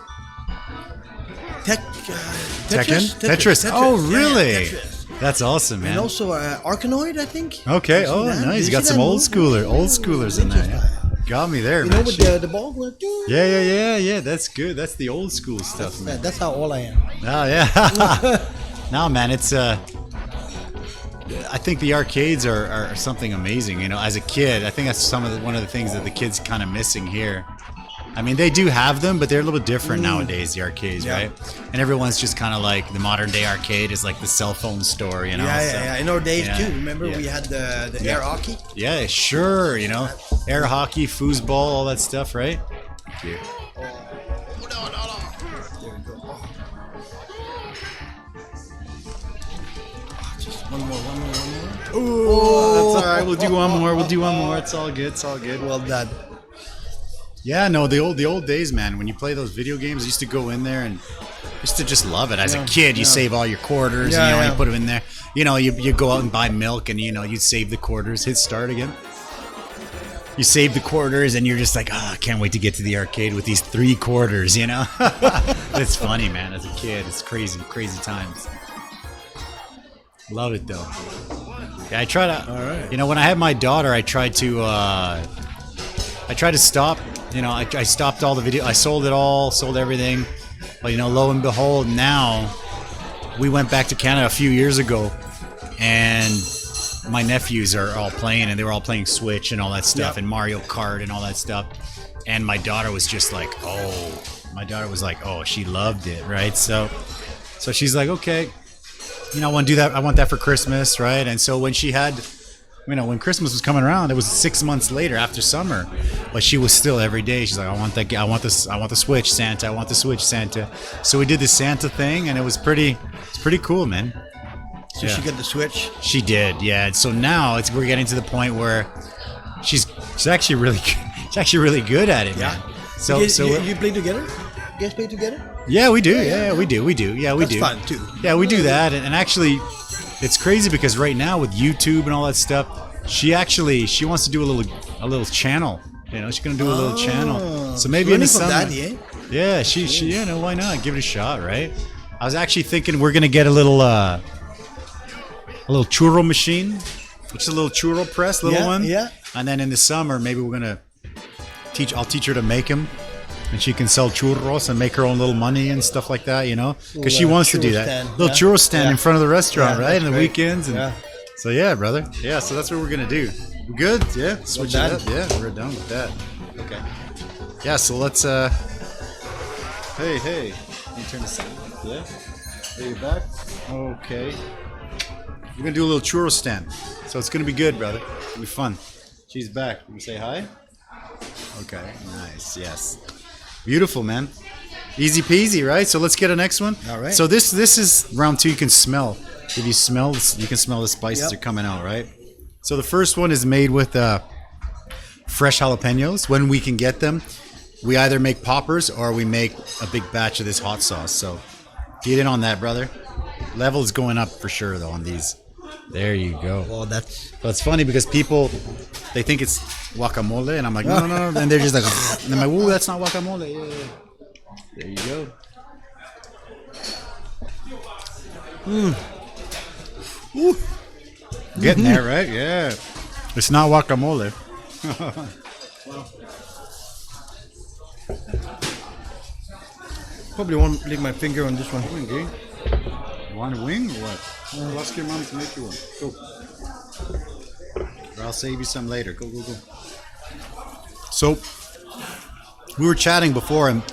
Tetris. Oh, really? Yeah, Tetris. That's awesome, man. And also Arkanoid, I think. Okay. Oh, nice. You got some old schoolers in there. Yeah. Got me there, You man. know, with the ball going. Yeah. That's good. That's the old school stuff, man. That's how old I am. Oh yeah. No, man. It's I think the arcades are something amazing. You know, as a kid, I think that's one of the things that the kids kind of missing here. I mean, they do have them, but they're a little different nowadays, the arcades, right? And everyone's just kind of like, the modern day arcade is like the cell phone store, you know? Yeah. In our days, too. Remember, we had the air hockey? Yeah, sure, you know? Air hockey, foosball, all that stuff, right? Thank you. There we go. Just one more. Oh, that's all right. We'll do one more. It's all good. Well done. Yeah, no, the old days, man. When you play those video games, I used to go in there and used to just love it. As a kid, you save all your quarters, and you put them in there. You know, you go out and buy milk, and you save the quarters. Hit start again. You save the quarters, and you're just like, I can't wait to get to the arcade with these 3 quarters. You know, it's funny, man. As a kid, it's crazy times. Love it though. Yeah, I try to. All right. You know, when I had my daughter, I tried to stop. You know, I stopped all the video. I sold it all, sold everything. But, you know, lo and behold, now we went back to Canada a few years ago, and my nephews are all playing, and they were all playing Switch and all that stuff, and Mario Kart and all that stuff. And my daughter was just like, she loved it, right? So she's like, okay, you know, I want to do that. I want that for Christmas, right? And so when she had, you know, when Christmas was coming around, it was 6 months later after summer, but she was still every day. She's like, I want the Switch, Santa. I want the Switch, Santa. So we did the Santa thing, and it's pretty cool, man. So she got the Switch? She did, yeah. So now we're getting to the point where she's actually really good at it, man. So you play together? You guys play together? Yeah, we do. Yeah, we do. Yeah, we do. That's fun too. Yeah, we do that, and actually, it's crazy because right now with YouTube and all that stuff, she wants to do a little channel. You know, she's gonna do a little channel. So maybe in the summer. Daddy, Yeah, she you know, why not give it a shot, right? I was actually thinking we're gonna get a little churro machine, which is a little churro press, one. Yeah. And then in the summer, maybe we're gonna I'll teach her to make them. And she can sell churros and make her own little money and stuff like that, you know? Because she wants to do that. Little churro stand in front of the restaurant, right? On the weekends. And so, yeah, brother. Yeah, so that's what we're going to do. We good? Yeah? Switch it up? Yeah, we're done with that. Okay. Yeah, so let's... Hey. Can you turn this on? Yeah? Are you back? Okay. We're going to do a little churro stand. So it's going to be good, brother. It's going to be fun. She's back. You say hi? Okay. Nice. Yes. Beautiful, man. Easy peasy, right? So let's get a next one. All right. So this is round 2. You can smell. If you smell, you can smell the spices are coming out, right? So the first one is made with fresh jalapenos. When we can get them, we either make poppers or we make a big batch of this hot sauce. So get in on that, brother. Level is going up for sure, though, on these. There you go. Well, that's funny because people, they think it's guacamole, and I'm like, no. And they're just like, and I'm like, ooh, that's not guacamole. Yeah. There you go. Ooh. Getting there, right? Yeah. It's not guacamole. probably won't leave my finger on this one. Want a wing or what? I'll ask your mom to make you one. Go. Or I'll save you some later. Go. So, we were chatting before, and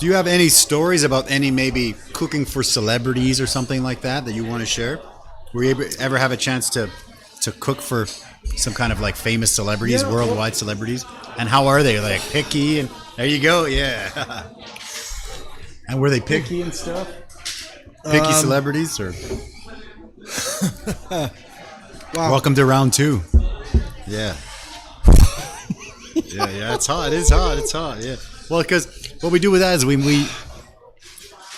do you have any stories about any maybe cooking for celebrities or something like that you want to share? Were you ever have a chance to cook for some kind of like famous celebrities, worldwide celebrities? And how are they? Like picky? And there you go. Yeah. And were they picky and stuff? Picky celebrities or? Wow. Welcome to round 2. Yeah. Yeah. It's hot. It's hot. Yeah. Well, because what we do with that is we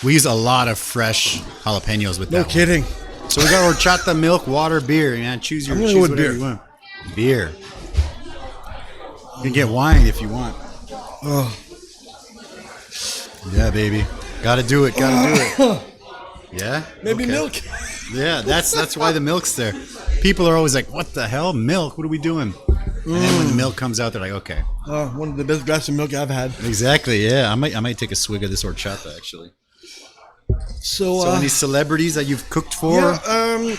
use a lot of fresh jalapenos with that. No kidding. So we got horchata, milk, water, beer. Man, choose I'm gonna choose go with whatever beer. you want. Beer. You can get wine if you want. Oh. Yeah, baby. Gotta do it. Yeah. Maybe Okay. milk. Yeah, that's why the milk's there. People are always like, "What the hell, milk? What are we doing?" And then when the milk comes out, they're like, "Okay." Oh, one of the best glasses of milk I've had. Exactly. Yeah, I might take a swig of this horchata actually. So, So any celebrities that you've cooked for? yeah,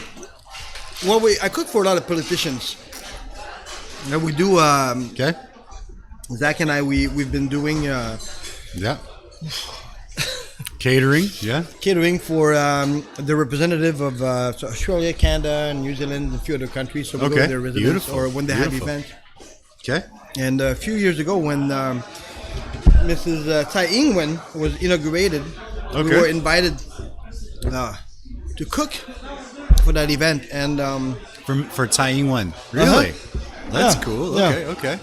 well, I cook for a lot of politicians. And we do, Okay. Zach and I, we've been doing Yeah. Catering. Yeah. catering for the representative of Australia, Canada, and New Zealand, and a few other countries. So we go Okay. to their residence Beautiful. or when they have Beautiful. events. Okay. And a few years ago, when Mrs. Tsai Ing-wen was inaugurated, we Okay. were invited to cook for that event. And For Tsai Ing-wen. Really? That's Yeah. cool. Yeah. Okay. Okay.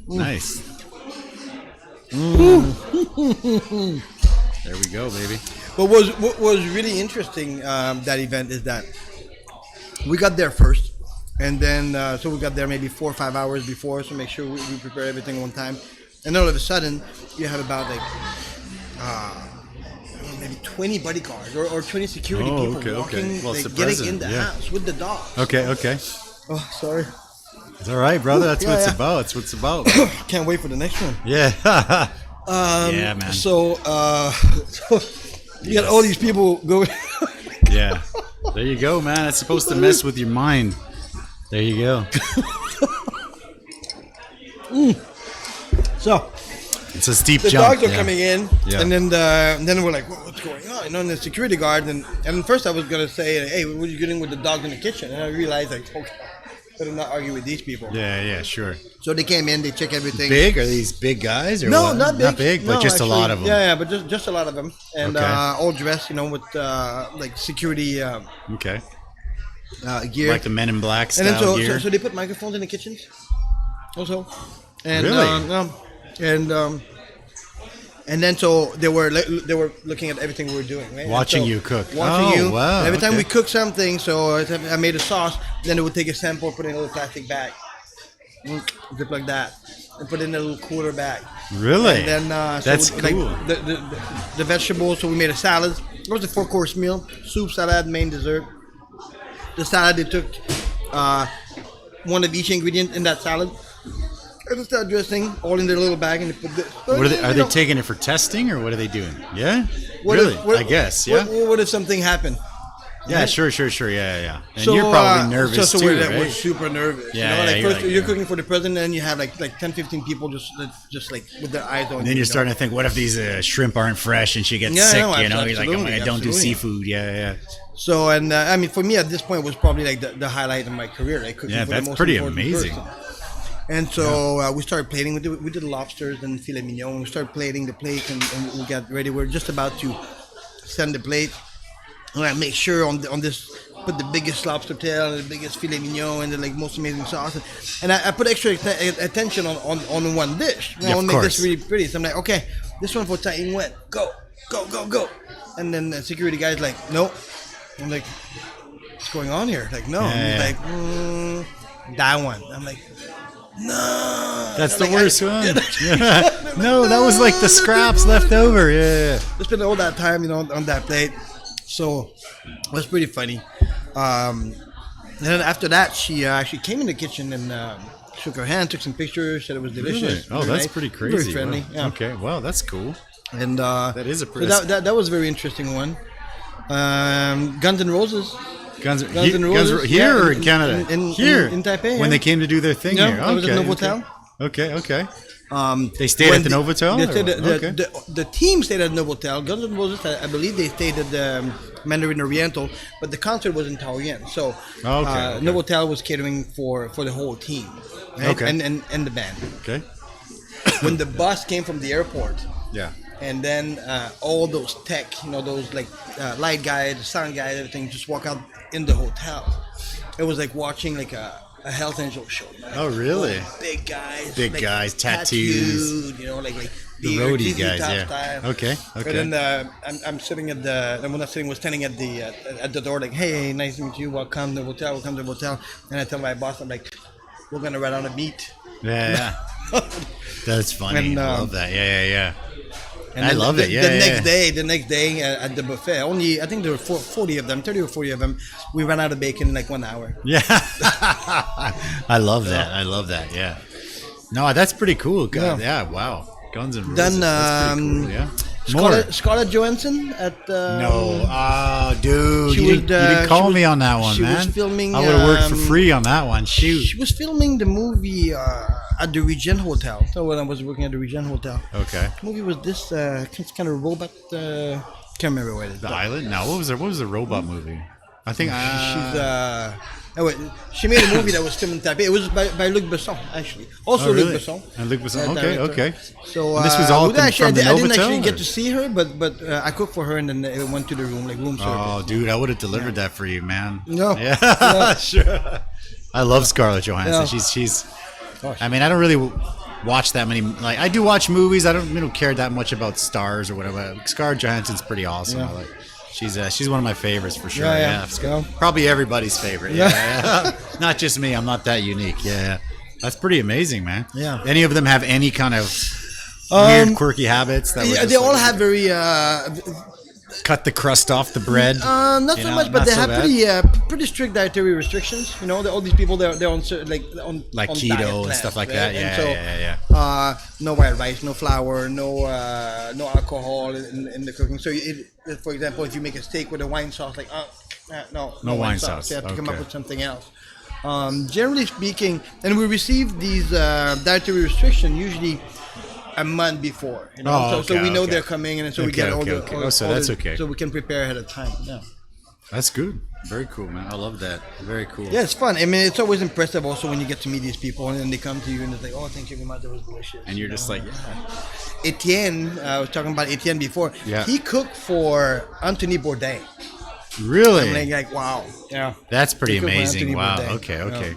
Nice. There we go, baby. but what was really interesting that event is that we got there first, and then so we got there maybe 4 or 5 hours before, so make sure we prepare everything on time. And all of a sudden, you have about like maybe 20 bodyguards or 20 security Oh, people okay, okay. walking, Well, it's like, the getting president, in the yeah. house with the dog. Okay. Okay. Oh, sorry. It's all right, brother. That's Yeah, what it's yeah. about. That's what it's about. Can't wait for the next one. Yeah. Yeah, man. So, so you got all these people going. Yeah. There you go, man. It's supposed to mess with your mind. There you go. So It's a steep the jump. dogs are yeah. coming in, Yeah. and then we're like, what's going on? You know, and the security guard, and first I was gonna say, hey, what are you doing with the dogs in the kitchen? And I realized, like, okay, better not argue with these people. Yeah, yeah, sure. So they came in, they check everything. Big? Are these big guys? Or No, what? not big. Not big, but No, just actually, a lot of them. Yeah, but just a lot of them, and Okay. all dressed, you know, with like security Okay. gear. Like the Men in Black And style then gear. so they put microphones in the kitchens, also, and Really? and then so they were looking at everything we were doing, right? And Watching so, you cook. watching Oh, you. wow, And every time okay. we cook something, so I made a sauce, then they would take a sample, put it in a little plastic bag, zip like that, and put it in a little cooler bag. Really? And then That's so cool. like the vegetables. So we made a salad. It was a 4-course meal: soup, salad, main dessert. The salad, they took one of each ingredient in that salad. And start dressing all in their little bag, and they put the. What are they taking it for testing, or what are they doing? Yeah? What Really? if- what- I guess, yeah? What if something happened? Yeah, Right? sure. And So, you're probably nervous so too, we're, right? we're super nervous. Yeah, you know, yeah, like you're first like, you're yeah. cooking for the president, and you have like 10, 15 people just like with their eyes on. And then you're starting to think, what if these shrimp aren't fresh and she gets Yeah, sick? no, You know, you're like, absolutely, I don't do absolutely. seafood. Yeah. So, and I mean, for me at this point was probably like the highlight of my career, like cooking Yeah, for that's the most pretty important amazing. person. And so we started plating. We did lobsters and filet mignon. We started plating the plate, and we got ready. We're just about to send the plate. And I make sure on this, put the biggest lobster tail and the biggest filet mignon and the like most amazing sauce. And I put extra attention on one dish. I Yeah, want of to make course. this really pretty. So I'm like, okay, this one for Tsai Ing-wen. Go. And then the security guy's like, no. I'm like, what's going on here? Like, no. And he's Yeah. like, that one. I'm like, no. That's the Like, worst one. No, that was like the scraps left over. Yeah. I spent all that time, you know, on that plate. So it was pretty funny. And then after that, she actually came in the kitchen and shook her hand, took some pictures, said it was delicious. Really? Oh, very that's nice, pretty crazy. Very friendly. Wow. Yeah. Okay, wow, that's cool. And That is a so pretty. that was a very interesting one. Guns N' Roses. Guns N' Roses, here yeah, or in Canada? in Taipei, when yeah. they came to do their thing Yeah, here. I was at Okay, Novotel. Okay. They stayed When at the Novotel? They or stayed what? the team stayed at Novotel. Guns N' Roses, I believe they stayed at the Mandarin Oriental, but the concert was in Taoyuan. So Okay. Novotel was catering for the whole team, right? Okay. and the band. Okay. When the bus came from the airport, Yeah. and then all those tech, you know, those like light guys, sound guys, everything, just walk out in the hotel. It was like watching like a Hells Angel show. Man. Oh, really? Big guys. Big guys, tattoos. You know, like the roadie guys, yeah. Style. Okay. But then I'm sitting at the, I'm not sitting, was standing at the door, like, hey, nice to meet you. Welcome to the hotel. And I tell my boss, I'm like, we're gonna run out of meat. Yeah. That's funny. And, I love that. Yeah. And I love it. Yeah. The next day at the buffet, I think there were 30 or 40 of them. We ran out of bacon in like 1 hour. Yeah. I love that. Yeah. No, that's pretty cool. Yeah. Wow. Guns and Roses. Then that's pretty cool, yeah. Scarlett Johansson at no, dude, you didn't call me on that one, man. She was filming. I would have worked for free on that one. Shoot. She was filming the movie at the Regent Hotel. So when I was working at the Regent Hotel. Okay. The movie was this kind of robot. Can't remember what it is. The Island? No, what was the robot movie? I think she made a movie that was filmed in Taipei. It was by Luc Besson, actually. Also really? Luc Besson. And Luc Besson. Okay. So and this was all from the I didn't Novotel, actually get to see her, but I cooked for her and then I went to the room service. Oh, dude, I would have delivered that for you, man. No. Yeah, sure. I love Scarlett Johansson. Yeah. She's. I mean, I don't really watch that many. Like, I do watch movies. I don't care that much about stars or whatever. Scarlett Johansson's pretty awesome. Yeah. She's one of my favorites for sure. Yeah. Probably everybody's favorite. Yeah. Not just me. I'm not that unique. Yeah. That's pretty amazing, man. Yeah. Any of them have any kind of weird, quirky habits? They all have very. Cut the crust off the bread. Not so much, but they have pretty strict dietary restrictions. You know, all these people they're on like on keto and stuff like that. Yeah. No white rice, no flour, no alcohol in the cooking. So, for example, if you make a steak with a wine sauce, like no wine sauce. You have to come up with something else. Generally speaking, and we receive these dietary restrictions usually a month before, you know, so we know they're coming, and so we get all the. So that's okay. So we can prepare ahead of time. Yeah, that's good. Very cool, man. I love that. Very cool. Yeah, it's fun. I mean, it's always impressive also when you get to meet these people and then they come to you and they're like, "Oh, thank you very much. That was delicious." And you're just like, Etienne. I was talking about Etienne before. Yeah. He cooked for Anthony Bourdain. Really? I'm like, wow. Yeah. That's pretty amazing. Wow. Okay. Yeah.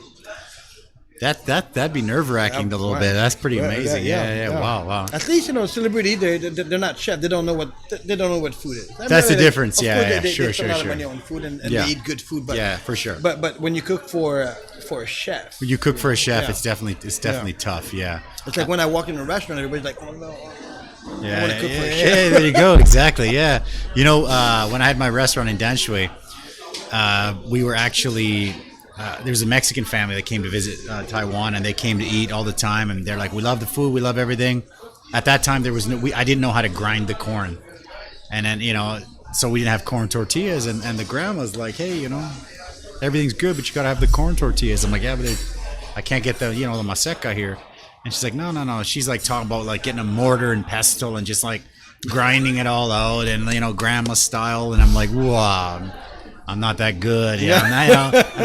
That'd be nerve-wracking a little bit. That's pretty amazing. Yeah. Wow. At least, you know, celebrity, they're not chef. They don't know what food is. That's the difference. They spend a lot of money on food and they eat good food. But yeah, for sure. But when you cook for a chef, when you cook for a chef, it's definitely tough. Yeah. It's like when I walk in a restaurant, everybody's like, "Oh no." Yeah, I want to cook for a chef. Yeah, there you go. Exactly. Yeah. You know, when I had my restaurant in Danshui, we were actually. There was a Mexican family that came to visit Taiwan, and they came to eat all the time. And they're like, "We love the food, we love everything." At that time, there was I didn't know how to grind the corn, and then so we didn't have corn tortillas. And the grandma's like, "Hey, everything's good, but you gotta have the corn tortillas." I'm like, "Yeah, but I can't get the the maseca here." And she's like, "No." She's like talking about like getting a mortar and pestle and just like grinding it all out and grandma style. And I'm like, "Wow." I'm not that good, and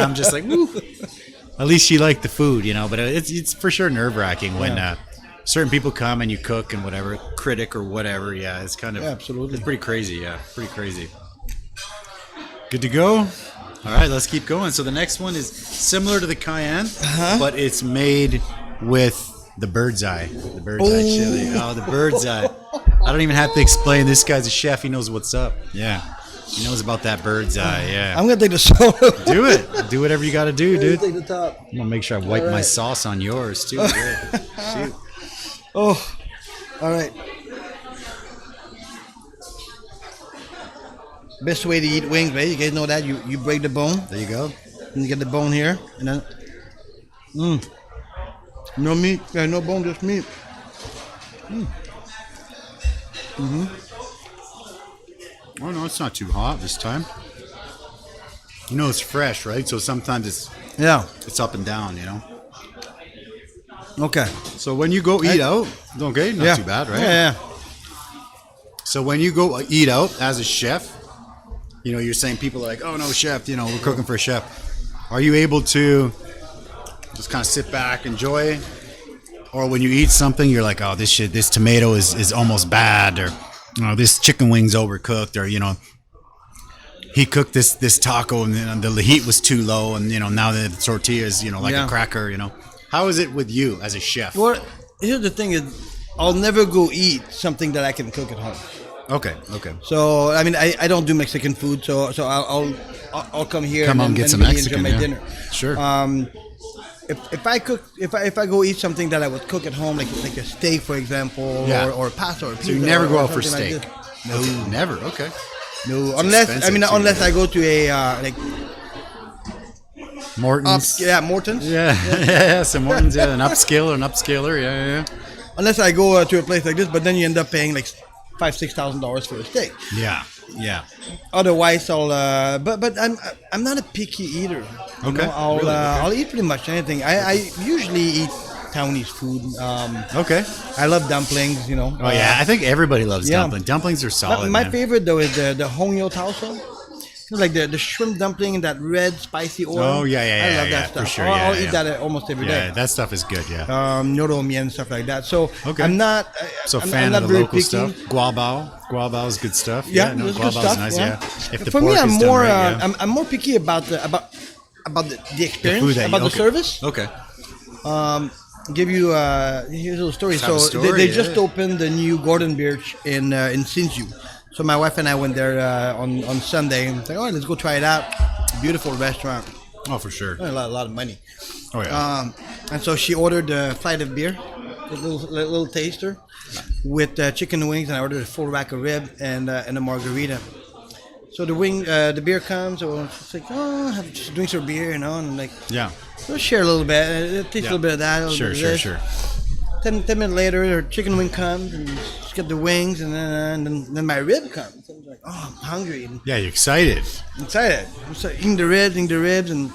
I'm just like, woo. At least she liked the food, but it's for sure nerve-wracking when certain people come and you cook and whatever, critic or whatever. Yeah, it's kind of absolutely. It's pretty crazy. Yeah, pretty crazy. Good to go. All right, let's keep going. So the next one is similar to the cayenne, but it's made with the bird's eye. The bird's eye chili. Oh, the bird's eye. I don't even have to explain. This guy's a chef. He knows what's up. Yeah. He knows about that bird's eye, yeah. I'm going to take the soda. Do it. Do whatever you got to do, dude. Take the top. I'm going to make sure I wipe my sauce on yours, too. Shoot. Oh, all right. Best way to eat wings, right? You guys know that. You break the bone. There you go. And you get the bone here. And then, no meat. Yeah, no bone, just meat. Oh, no, it's not too hot this time. It's fresh, right? So sometimes it's up and down, Okay. So when you go eat out, okay, not too bad, right? Yeah. So when you go eat out as a chef, you're saying people are like, "Oh, no, chef, we're cooking for a chef." Are you able to just kind of sit back, enjoy? Or when you eat something, you're like, "Oh, this tomato is almost bad," or this chicken wing's overcooked, or he cooked this taco and then the heat was too low, and now the tortilla is like a cracker. How is it with you as a chef? Well, here's the thing: is I'll never go eat something that I can cook at home. Okay. So I mean, I don't do Mexican food, so I'll come here and get some really Mexican, enjoy my dinner. Sure. If I go eat something that I would cook at home, like a steak, for example, or pasta, or pizza. So you never go out for something steak? Like No, never. Okay. No, It's unless I go to a like Morton's. Morton's. Yeah. So Morton's, an upscaler. Yeah. Unless I go to a place like this, but then you end up paying like $5,000-$6,000 for a steak. Yeah. Otherwise, but I'm not a picky eater. Okay. I'll eat pretty much anything. I usually eat Taiwanese food. Okay. I love dumplings. Oh yeah, I think everybody loves dumplings. Dumplings are solid. My favorite though is the Hongyo Taoso. Like the shrimp dumpling in that red spicy oil. Oh yeah. I love that stuff. For sure. I'll eat that almost every day. Yeah, that stuff is good. Yeah. Noodle mian and stuff like that. So okay. I'm not. Fan I'm of the local stuff. Guabao is good stuff. Yeah, Guabao good stuff. Is nice. Yeah. If the For pork me, I'm is more. done right, I'm more picky about the experience, the service. Okay. Give you here's a little story. Have a So story, they just opened the new Gordon Birch in Sinju. So my wife and I went there on Sunday and said, let's go try it out. Beautiful restaurant. Oh, for sure. A lot of money. Oh yeah. And so she ordered a flight of beer, a little taster, with chicken wings, and I ordered a full rack of rib and a margarita. So the beer comes, so she's like, she drinks her beer, and I'm like, let's share a little bit. Taste a little bit of that. Sure. 10 minutes later, her chicken wing comes, and she's got the wings, and then my rib comes. I'm like, I'm hungry. And yeah, you're excited. I'm so eating the ribs, and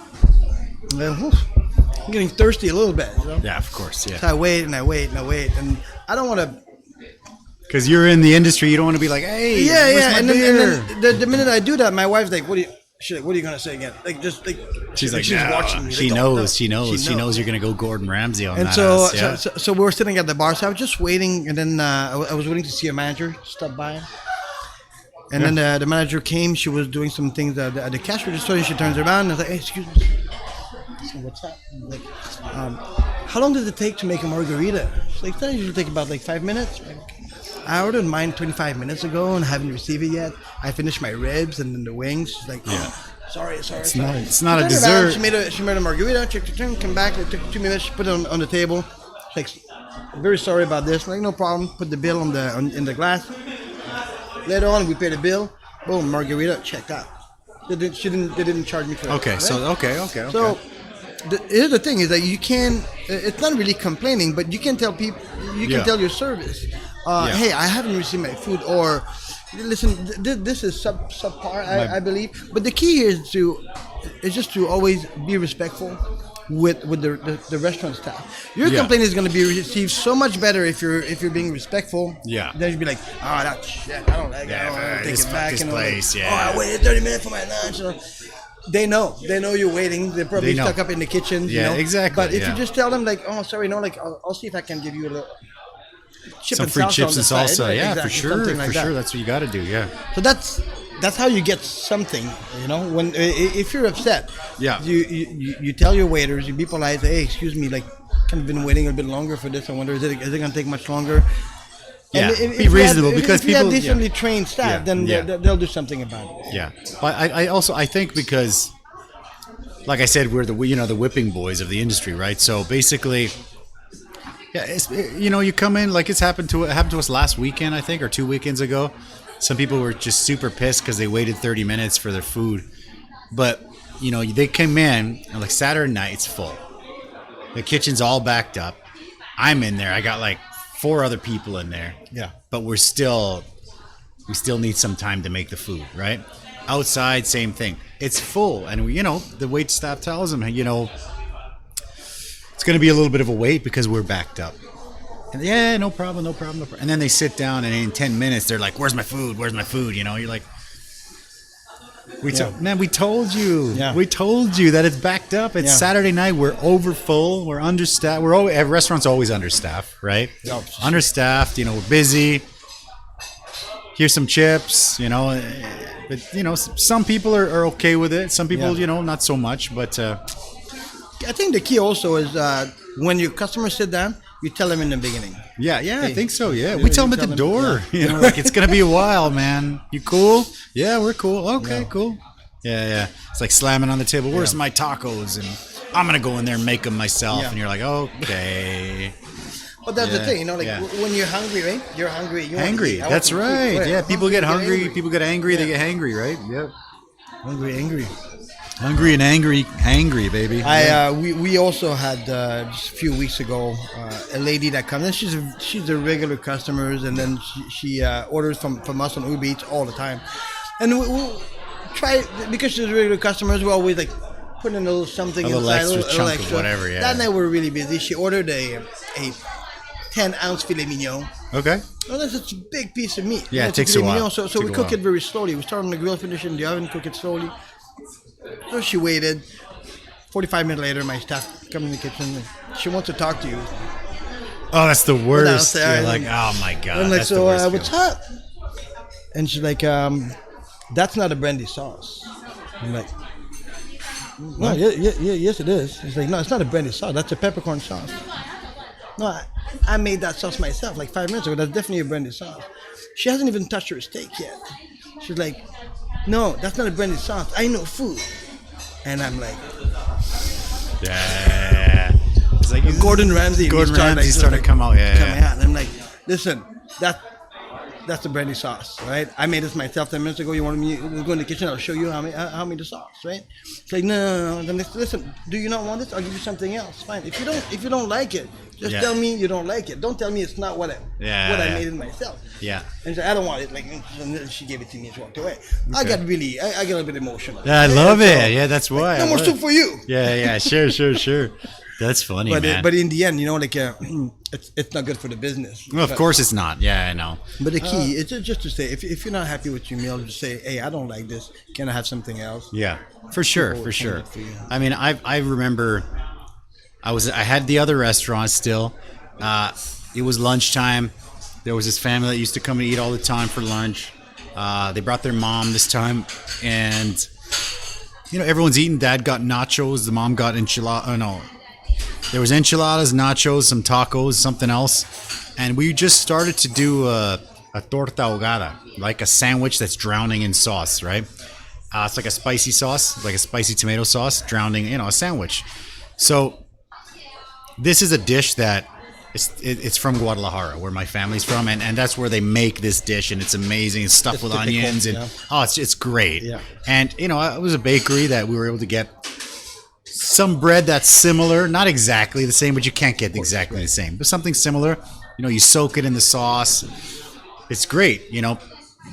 I'm getting thirsty a little bit. Yeah, of course. Yeah. So I wait, and I don't want to. Because you're in the industry, you don't want to be like, hey, where's my beer? And then the minute I do that, my wife's like, what are you gonna say again? She's watching me. She knows you're gonna go Gordon Ramsay on that. And so we're sitting at the bar. So I was just waiting, and then I was waiting to see a manager stop by. And then the manager came. She was doing some things at the cash register, and she turns around and I was like, hey, excuse me. So what's that? I'm like, how long does it take to make a margarita? She's like, that usually take about 5 minutes. I ordered mine 25 minutes ago and haven't received it yet. I finished my ribs and then the wings. She's like, sorry. It's not a dessert. She made a margarita, came back, it took 2 minutes, she put it on the table. She's like, very sorry about this. I'm like, no problem. Put the bill in the glass. Later on, we paid the bill. Boom, margarita, checked out. They didn't charge me for it. Okay, right? So okay. So here's the thing is that you can. It's not really complaining, but you can tell people. You can tell your service. Hey, I haven't received my food, or listen, this is subpar, I believe. But the key here is just to always be respectful with the restaurant staff. Your complaint is going to be received so much better if you're being respectful. Yeah. Then you'd be like, that shit, I don't like it. I don't want to take it back. This place, I waited 30 minutes for my lunch. They know you're waiting. They're probably stuck up in the kitchen. Yeah, exactly. But if you just tell them sorry, I'll see if I can give you a little. Some free chips and salsa, right? yeah, exactly. for sure. That's what you got to do, yeah. So that's how you get something, When if you're upset, you tell your waiters, you be polite, say, hey, excuse me, kind of been waiting a bit longer for this. I wonder, is it going to take much longer? Yeah, be reasonable because if you have decently trained staff, then they'll do something about it. Yeah, but I think because, like I said, we're the whipping boys of the industry, right? So basically. Yeah, you come in it happened to us last weekend, I think, or 2 weekends ago. Some people were just super pissed because they waited 30 minutes for their food, but they came in and Saturday night it's full. The kitchen's all backed up. I'm in there. I got 4 other people in there. Yeah, but we still need some time to make the food, right? Outside, same thing. It's full, and the wait staff tells them, it's going to be a little bit of a wait because we're backed up. And no problem. And then they sit down and in 10 minutes, they're like, where's my food? You're like, we told you. Yeah. We told you that it's backed up. It's Saturday night. We're over full. We're understaffed. Restaurant's always understaffed, right? Yeah. Understaffed, we're busy. here's some chips, you know. But you know, some people are okay with it. Some people, you know, not so much. But I think the key also is when your customers sit down, you tell them in the beginning. Yeah, Hey, I think so. Yeah, we tell them at the door. Yeah. You know, like it's gonna be a while, man. You cool? Yeah, we're cool. Okay, cool. Yeah. It's like slamming on the table. Where's my tacos? And I'm gonna go in there and make them myself. Yeah. And you're like, okay. But that's the thing, you know, like when you're hungry, right? You're hungry. You want to Hangry. eat. I want That's some food. right. Yeah, people get hungry. angry. People get angry. They get hangry, right? Yep. Hungry. Hungry and angry, baby. We also had just a few weeks ago a lady that comes in. She's a regular customer, and then she orders from us on Uber Eats all the time. And we'll try, because she's a regular customers, we always like put in a little something A little inside, extra chunk of whatever, yeah. That night we were really busy. She ordered a 10-ounce filet mignon. Okay. Oh, that's such a big piece of meat. Yeah, it It's a takes a filet while. mignon, so Take we a cook while. it very slowly. We start on the grill, finish it in the oven, cook it slowly. So she waited. 45 minutes later, my staff come in the kitchen. And she wants to talk to you. Oh, that's the worst. Downstairs, You're like, and- oh my god. I'm like, that's the so worst what's feeling. up? And she's like, that's not a brandy sauce. I'm like, no, yes it is. She's like, no, it's not a brandy sauce. That's a peppercorn sauce. No, I made that sauce myself like 5 minutes ago. That's definitely a brandy sauce. She hasn't even touched her steak yet. She's like, no, that's not a brandy sauce. I know food. And I'm like, Yeah. It's like Gordon Ramsay. Gordon started, Ramsay started to come out. coming Yeah. out. And I'm like, listen, that's the brandy sauce, right? I made this myself 10 minutes ago. You want me to go in the kitchen? I'll show you how I made the sauce, right? It's like, no. Then listen, do you not want this? I'll give you something else. Fine. If you don't like it, just tell me you don't like it. Don't tell me it's not what I made it myself. Yeah. And so I don't want it. Like, and then she gave it to me and she walked away. I got a little bit emotional. Yeah, I love So, it. Yeah, that's why. no I more love soup it. for you. Yeah. Sure. That's funny, man. But in the end, you know, like it's not good for the business. Well, of But- course it's not. Yeah, I know. But the key is just to say, if you're not happy with your meal, just say, hey, I don't like this. Can I have something else? Yeah, for sure. People will change it for you. I mean, I remember I had the other restaurant still. It was lunchtime. There was this family that used to come and eat all the time for lunch. They brought their mom this time, and you know, everyone's eating. Dad got nachos. The mom got enchilada. Oh no, there was enchiladas, nachos, some tacos, something else, and we just started to do a torta ahogada, like a sandwich that's drowning in sauce, right? It's like a spicy sauce, like a spicy tomato sauce, drowning, you know, a sandwich. So this is a dish that it's from Guadalajara, where my family's from, and that's where they make this dish, and it's amazing. It's stuffed It's with typical, onions, and yeah. it's great. Yeah. And you know, it was a bakery that we were able to get some bread that's similar, not exactly the same, but you can't get exactly the same, but something similar. You know, you soak it in the sauce. It's great. You know,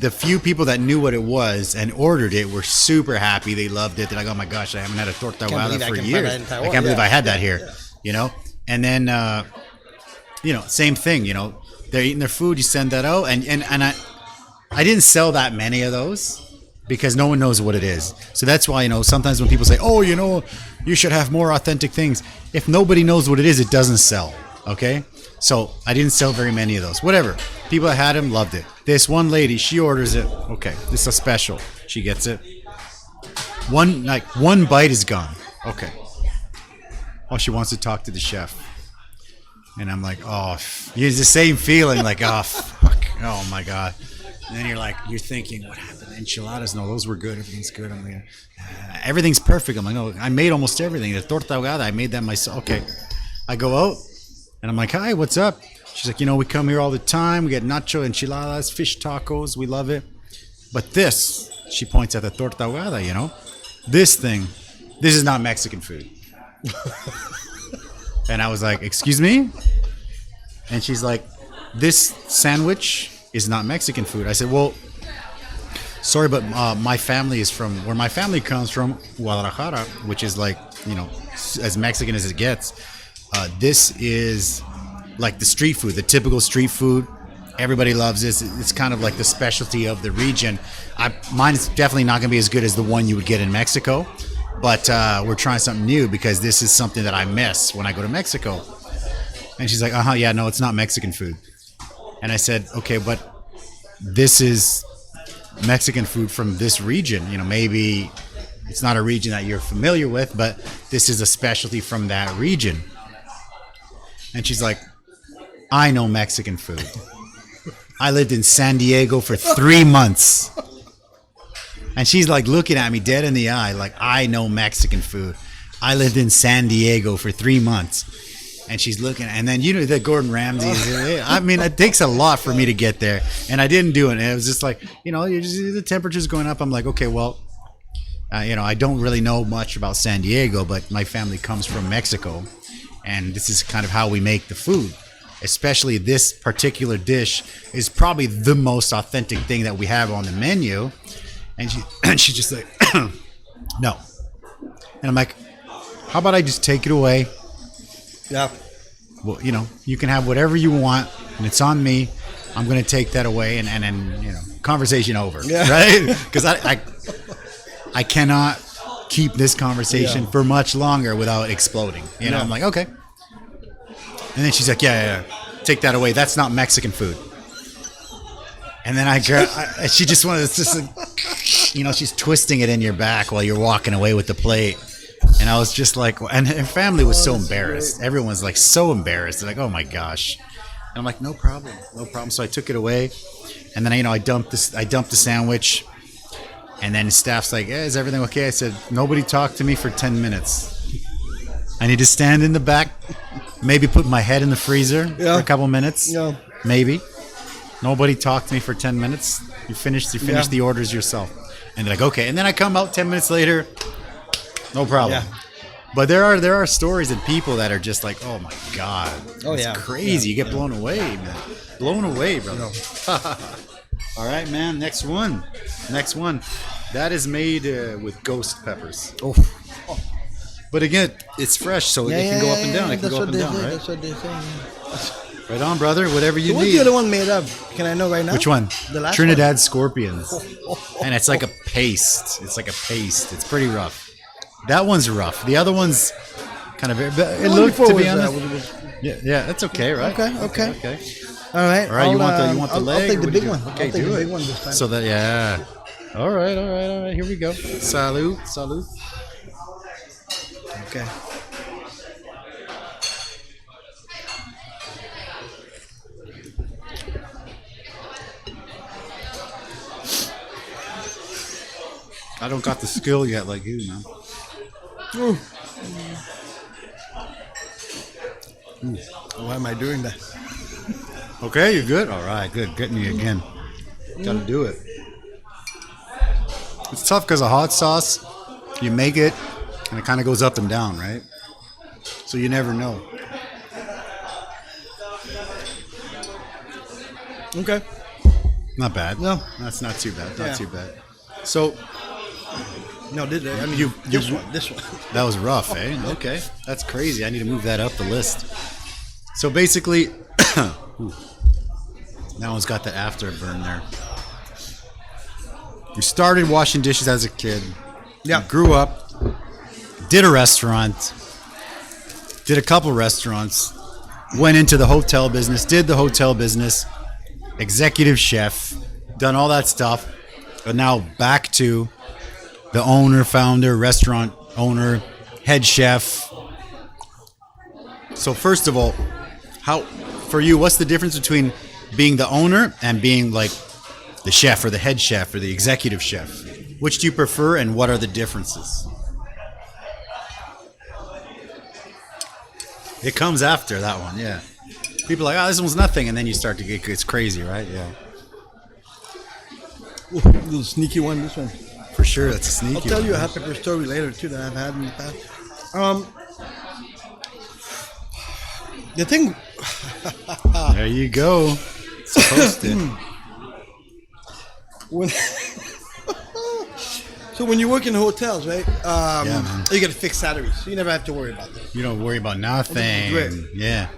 the few people that knew what it was and ordered it were super happy. They loved it. They're like, oh my gosh, I haven't had a torta ahogada believe I for can find years. that in Taiwan. I can't believe Yeah. I had that here. Yeah. You know, and then you know, same thing. You know, they're eating their food. You send that out, and I didn't sell that many of those because no one knows what it is. So that's why, you know, sometimes when people say, oh, you know, you should have more authentic things. If nobody knows what it is, it doesn't sell. Okay. So I didn't sell very many of those. Whatever. People that had them loved it. This one lady, she orders it. Okay. This is a special. She gets it. One bite is gone. Okay. Oh, she wants to talk to the chef. And I'm like, oh, it's the same feeling, like, oh, fuck, oh my God. And then you're thinking, what happened? Enchiladas? No, those were good. Everything's good. I'm like, everything's perfect. I'm like, no, I made almost everything. The torta ahogada, I made that myself. Okay. I go out and I'm like, hi, what's up? She's like, you know, we come here all the time. We get nacho enchiladas, fish tacos. We love it. But this, she points at the torta ahogada, you know, this is not Mexican food. And I was like, excuse me? And she's like, this sandwich is not Mexican food. I said, well, sorry, but my family is from, where my family comes from, Guadalajara, which is like, you know, as Mexican as it gets. This is like the street food, the typical street food. Everybody loves this. It's kind of like the specialty of the region. Mine is definitely not going to be as good as the one you would get in Mexico. But we're trying something new because this is something that I miss when I go to Mexico. And she's like, yeah, no, it's not Mexican food. And I said, okay, but this is Mexican food from this region. You know, maybe it's not a region that you're familiar with, but this is a specialty from that region. And she's like, I know Mexican food. I lived in San Diego for 3 months. And she's like looking at me dead in the eye, like, I know Mexican food. I lived in San Diego for 3 months. And she's looking, and then, you know, the Gordon Ramsay. I mean, it takes a lot for me to get there. And I didn't do it. And it was just like, you know, the temperature's going up. I'm like, okay, well, you know, I don't really know much about San Diego, but my family comes from Mexico. And this is kind of how we make the food. Especially this particular dish is probably the most authentic thing that we have on the menu. And she's just like, no. And I'm like, how about I just take it away? Yeah. Well, you know, you can have whatever you want, and it's on me. I'm going to take that away, and you know, conversation over, right? Because I cannot keep this conversation for much longer without exploding. You know, I'm like, okay. And then she's like, yeah, take that away. That's not Mexican food. And then she just wanted to, just like, you know, she's twisting it in your back while you're walking away with the plate. And I was just like, and her family was so embarrassed. Everyone was like so embarrassed. They're like, oh my gosh. And I'm like, no problem. So I took it away. And then, you know, I dumped the sandwich. And then staff's like, is everything okay? I said, nobody talked to me for 10 minutes. I need to stand in the back, maybe put my head in the freezer for a couple minutes. Yeah. Maybe. Nobody talked to me for 10 minutes. You finished the orders yourself. And they're like, okay. And then I come out 10 minutes later. No problem. Yeah. But there are stories and people that are just like, oh my God. It's crazy. You get blown away, man. Blown away, brother. All right, man. Next one. That is made with ghost peppers. Oh. But again, it's fresh, so it can go up and down. It can go up and down, right? That's what they say. Right on, brother. Whatever you need. What's the other one made of? Can I know right now? Which one? The last Trinidad one. Scorpions. And it's like a paste. It's pretty rough. That one's rough. The other one's kind of. It looked, to be honest. Yeah, that's okay, right? Okay. All right. You want the leg? I'll take the big one. Okay, I'll take the big one this time. So that All right. Here we go. Salud. Okay. I don't got the skill yet like you, man. Why am I doing that? Okay, you're good? All right, good. Getting you again. Gotta do it. It's tough because of hot sauce. You make it, and it kind of goes up and down, right? So you never know. Okay. Not bad. No. That's not too bad. Not too bad. So... No, this one. That was rough, eh? Okay. That's crazy. I need to move that up the list. So basically, that one's got the afterburn there. You started washing dishes as a kid. Yeah. You grew up, did a restaurant, did a couple restaurants, went into the hotel business, did the hotel business, executive chef, done all that stuff, but now back to the owner, founder, restaurant owner, head chef. So first of all, for you, what's the difference between being the owner and being like the chef or the head chef or the executive chef? Which do you prefer, and what are the differences? It comes after that one, yeah. People are like, this one's nothing, and then you start to get, it's crazy, right? Yeah. Ooh, little sneaky one, this one. For sure, that's a sneaky one. I'll tell you a hot pepper story later, too, that I've had in the past. The thing... There you go. It's posted. So when you work in hotels, right? Man. You get a fixed salary, so you never have to worry about that. You don't worry about nothing. Great. Yeah.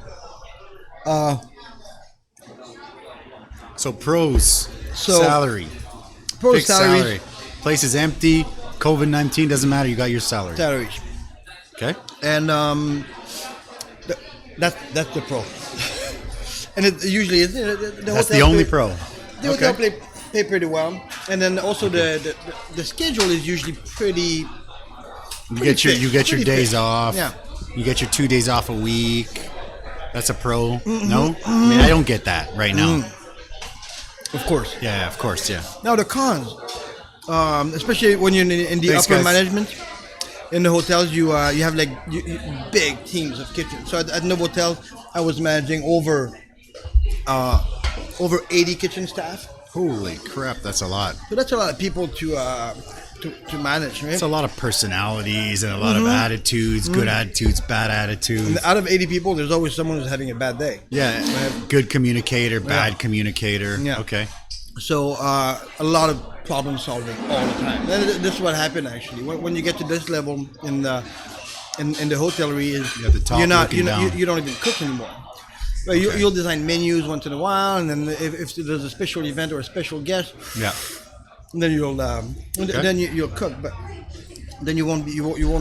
So pros, salary. Pros, fixed salary. Place is empty. COVID-19 doesn't matter. You got your salary. Salaries. Okay. And that's the pro. And it usually is. That's the only pro. The hotel pay pretty well, and then also the schedule is usually pretty. You get your days fixed. off. Yeah. You get your 2 days off a week. That's a pro. No, I mean I don't get that right now. Of course. Yeah, of course. Yeah. Now the cons, especially when you're in the Thanks, upper guys. management, in the hotels you have like big teams of kitchens. So at Novotel, I was managing over 80 kitchen staff. Holy crap, that's a lot. So that's a lot of people to manage, right? It's a lot of personalities and a lot of attitudes, good attitudes, bad attitudes. And out of 80 people, there's always someone who's having a bad day. Yeah, good communicator, bad communicator. Yeah. Okay. So a lot of problem solving all the time. And this is what happened actually. When you get to this level in the hotellerie, is the top looking down. you don't even cook anymore. Right, Okay. you'll design menus once in a while, and then if there's a special event or a special guest, Yeah. then you'll cook, but then you won't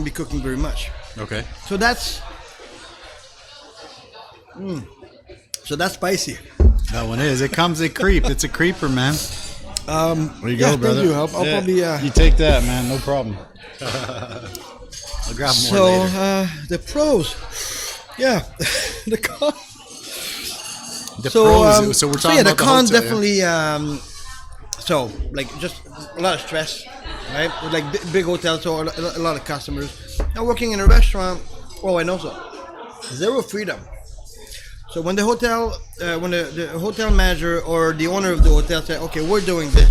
be cooking very much. Okay. So that's spicy. That one is. It comes a creep. It's a creeper, man. There you go, brother. Thank you. I'll probably. You take that, man. No problem. I'll grab more So later. the pros, yeah, the cons. The pros. So we're talking the about cons the hotel, yeah. definitely. So like just a lot of stress, right? Like big hotels, so a lot of customers. Now working in a restaurant, and also zero freedom. So when the hotel, when the hotel manager or the owner of the hotel say, okay, we're doing this,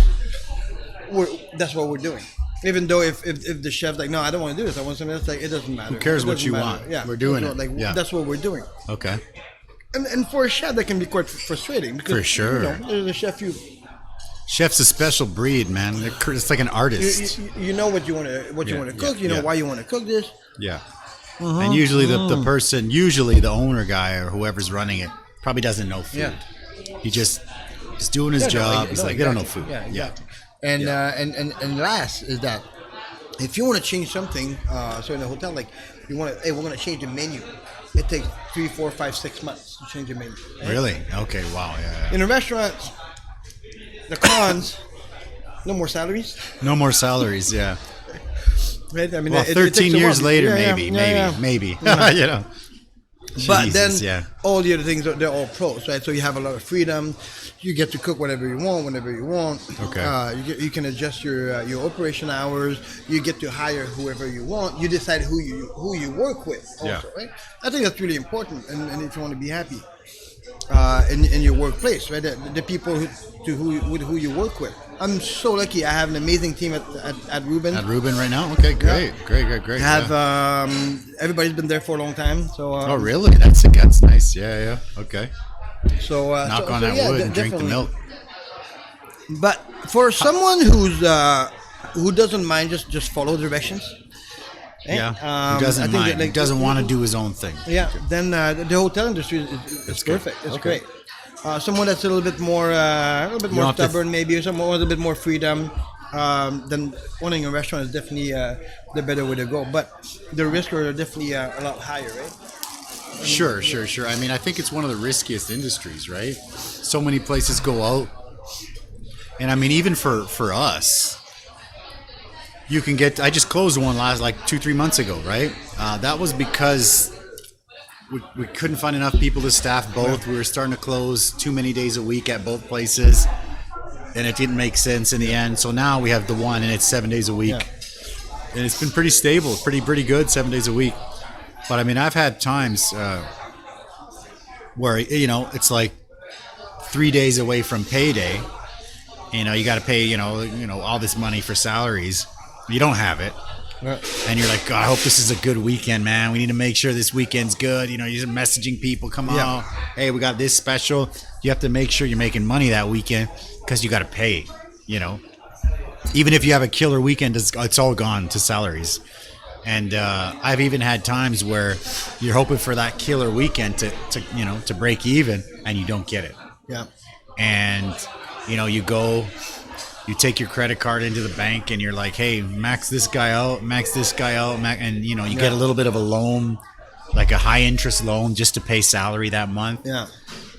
that's what we're doing. Even though if the chef's like, no, I don't want to do this, I want something else, like, it doesn't matter. Who cares It what doesn't you matter. want? Yeah, We're doing it. Like, Yeah. that's what we're doing. Okay. And for a chef, that can be quite frustrating because For sure. there's a chef Chef's a special breed, man. It's like an artist. you know what you want to cook. You know yeah. why you want to cook this. Yeah. And usually the person, usually the owner guy or whoever's running it, probably doesn't know food. Yeah. He's doing his job. He's like, they don't know food. Yeah, exactly. And last is that if you want to change something, so in a hotel, like you want to, hey, we're going to change the menu. It takes 3, 4, 5, 6 months to change the menu. Right? Really? Okay. Wow. Yeah. In a restaurant, the cons, no more salaries. No more salaries. Yeah. Right? I mean, Well, it 13 takes a years while. later, Yeah, maybe. Yeah. You know. But Jesus, then all the other things, they're all pros, right? So you have a lot of freedom. You get to cook whatever you want, whenever you want. Okay. You can adjust your operation hours. You get to hire whoever you want. You decide who you work with also, Yeah. right? I think that's really important. And if you want to be happy in your workplace, right? The people who you work with. I'm so lucky. I have an amazing team at Ruben. At Ruben right now? Okay, great. Yeah. Great. I have everybody's been there for a long time. So oh, really? That's nice. Yeah. Okay. So Knock on that wood and drink the milk. But for someone who doesn't mind just follow directions, Yeah. He I doesn't think mind. that, like, He doesn't want to do his own thing. yeah, then the hotel industry is good. perfect. It's Okay. great. Someone that's a little bit more don't have to stubborn, maybe, or someone with a bit more freedom. Then owning a restaurant is definitely the better way to go. But the risks are definitely a lot higher, right? Sure. I mean, I think it's one of the riskiest industries, right? So many places go out. And I mean, even for us, you can get, I just closed one last, like 2-3 months ago, right? That was because we couldn't find enough people to staff both. We were starting to close too many days a week at both places. And it didn't make sense in the end. So now we have the one and it's 7 days a week. Yeah. And it's been pretty stable, pretty good, 7 days a week. But I mean, I've had times where, it's like 3 days away from payday. You got to pay, all this money for salaries. You don't have it. Yeah. And you're like, God, I hope this is a good weekend, man. We need to make sure this weekend's good. You're messaging people, come on. Yeah. Hey, we got this special. You have to make sure you're making money that weekend because you got to pay, Even if you have a killer weekend, it's all gone to salaries. And I've even had times where you're hoping for that killer weekend to break even and you don't get it. Yeah. And, you go, you take your credit card into the bank and you're like, hey, max this guy out, and, you get a little bit of a loan, like a high interest loan just to pay salary that month. Yeah.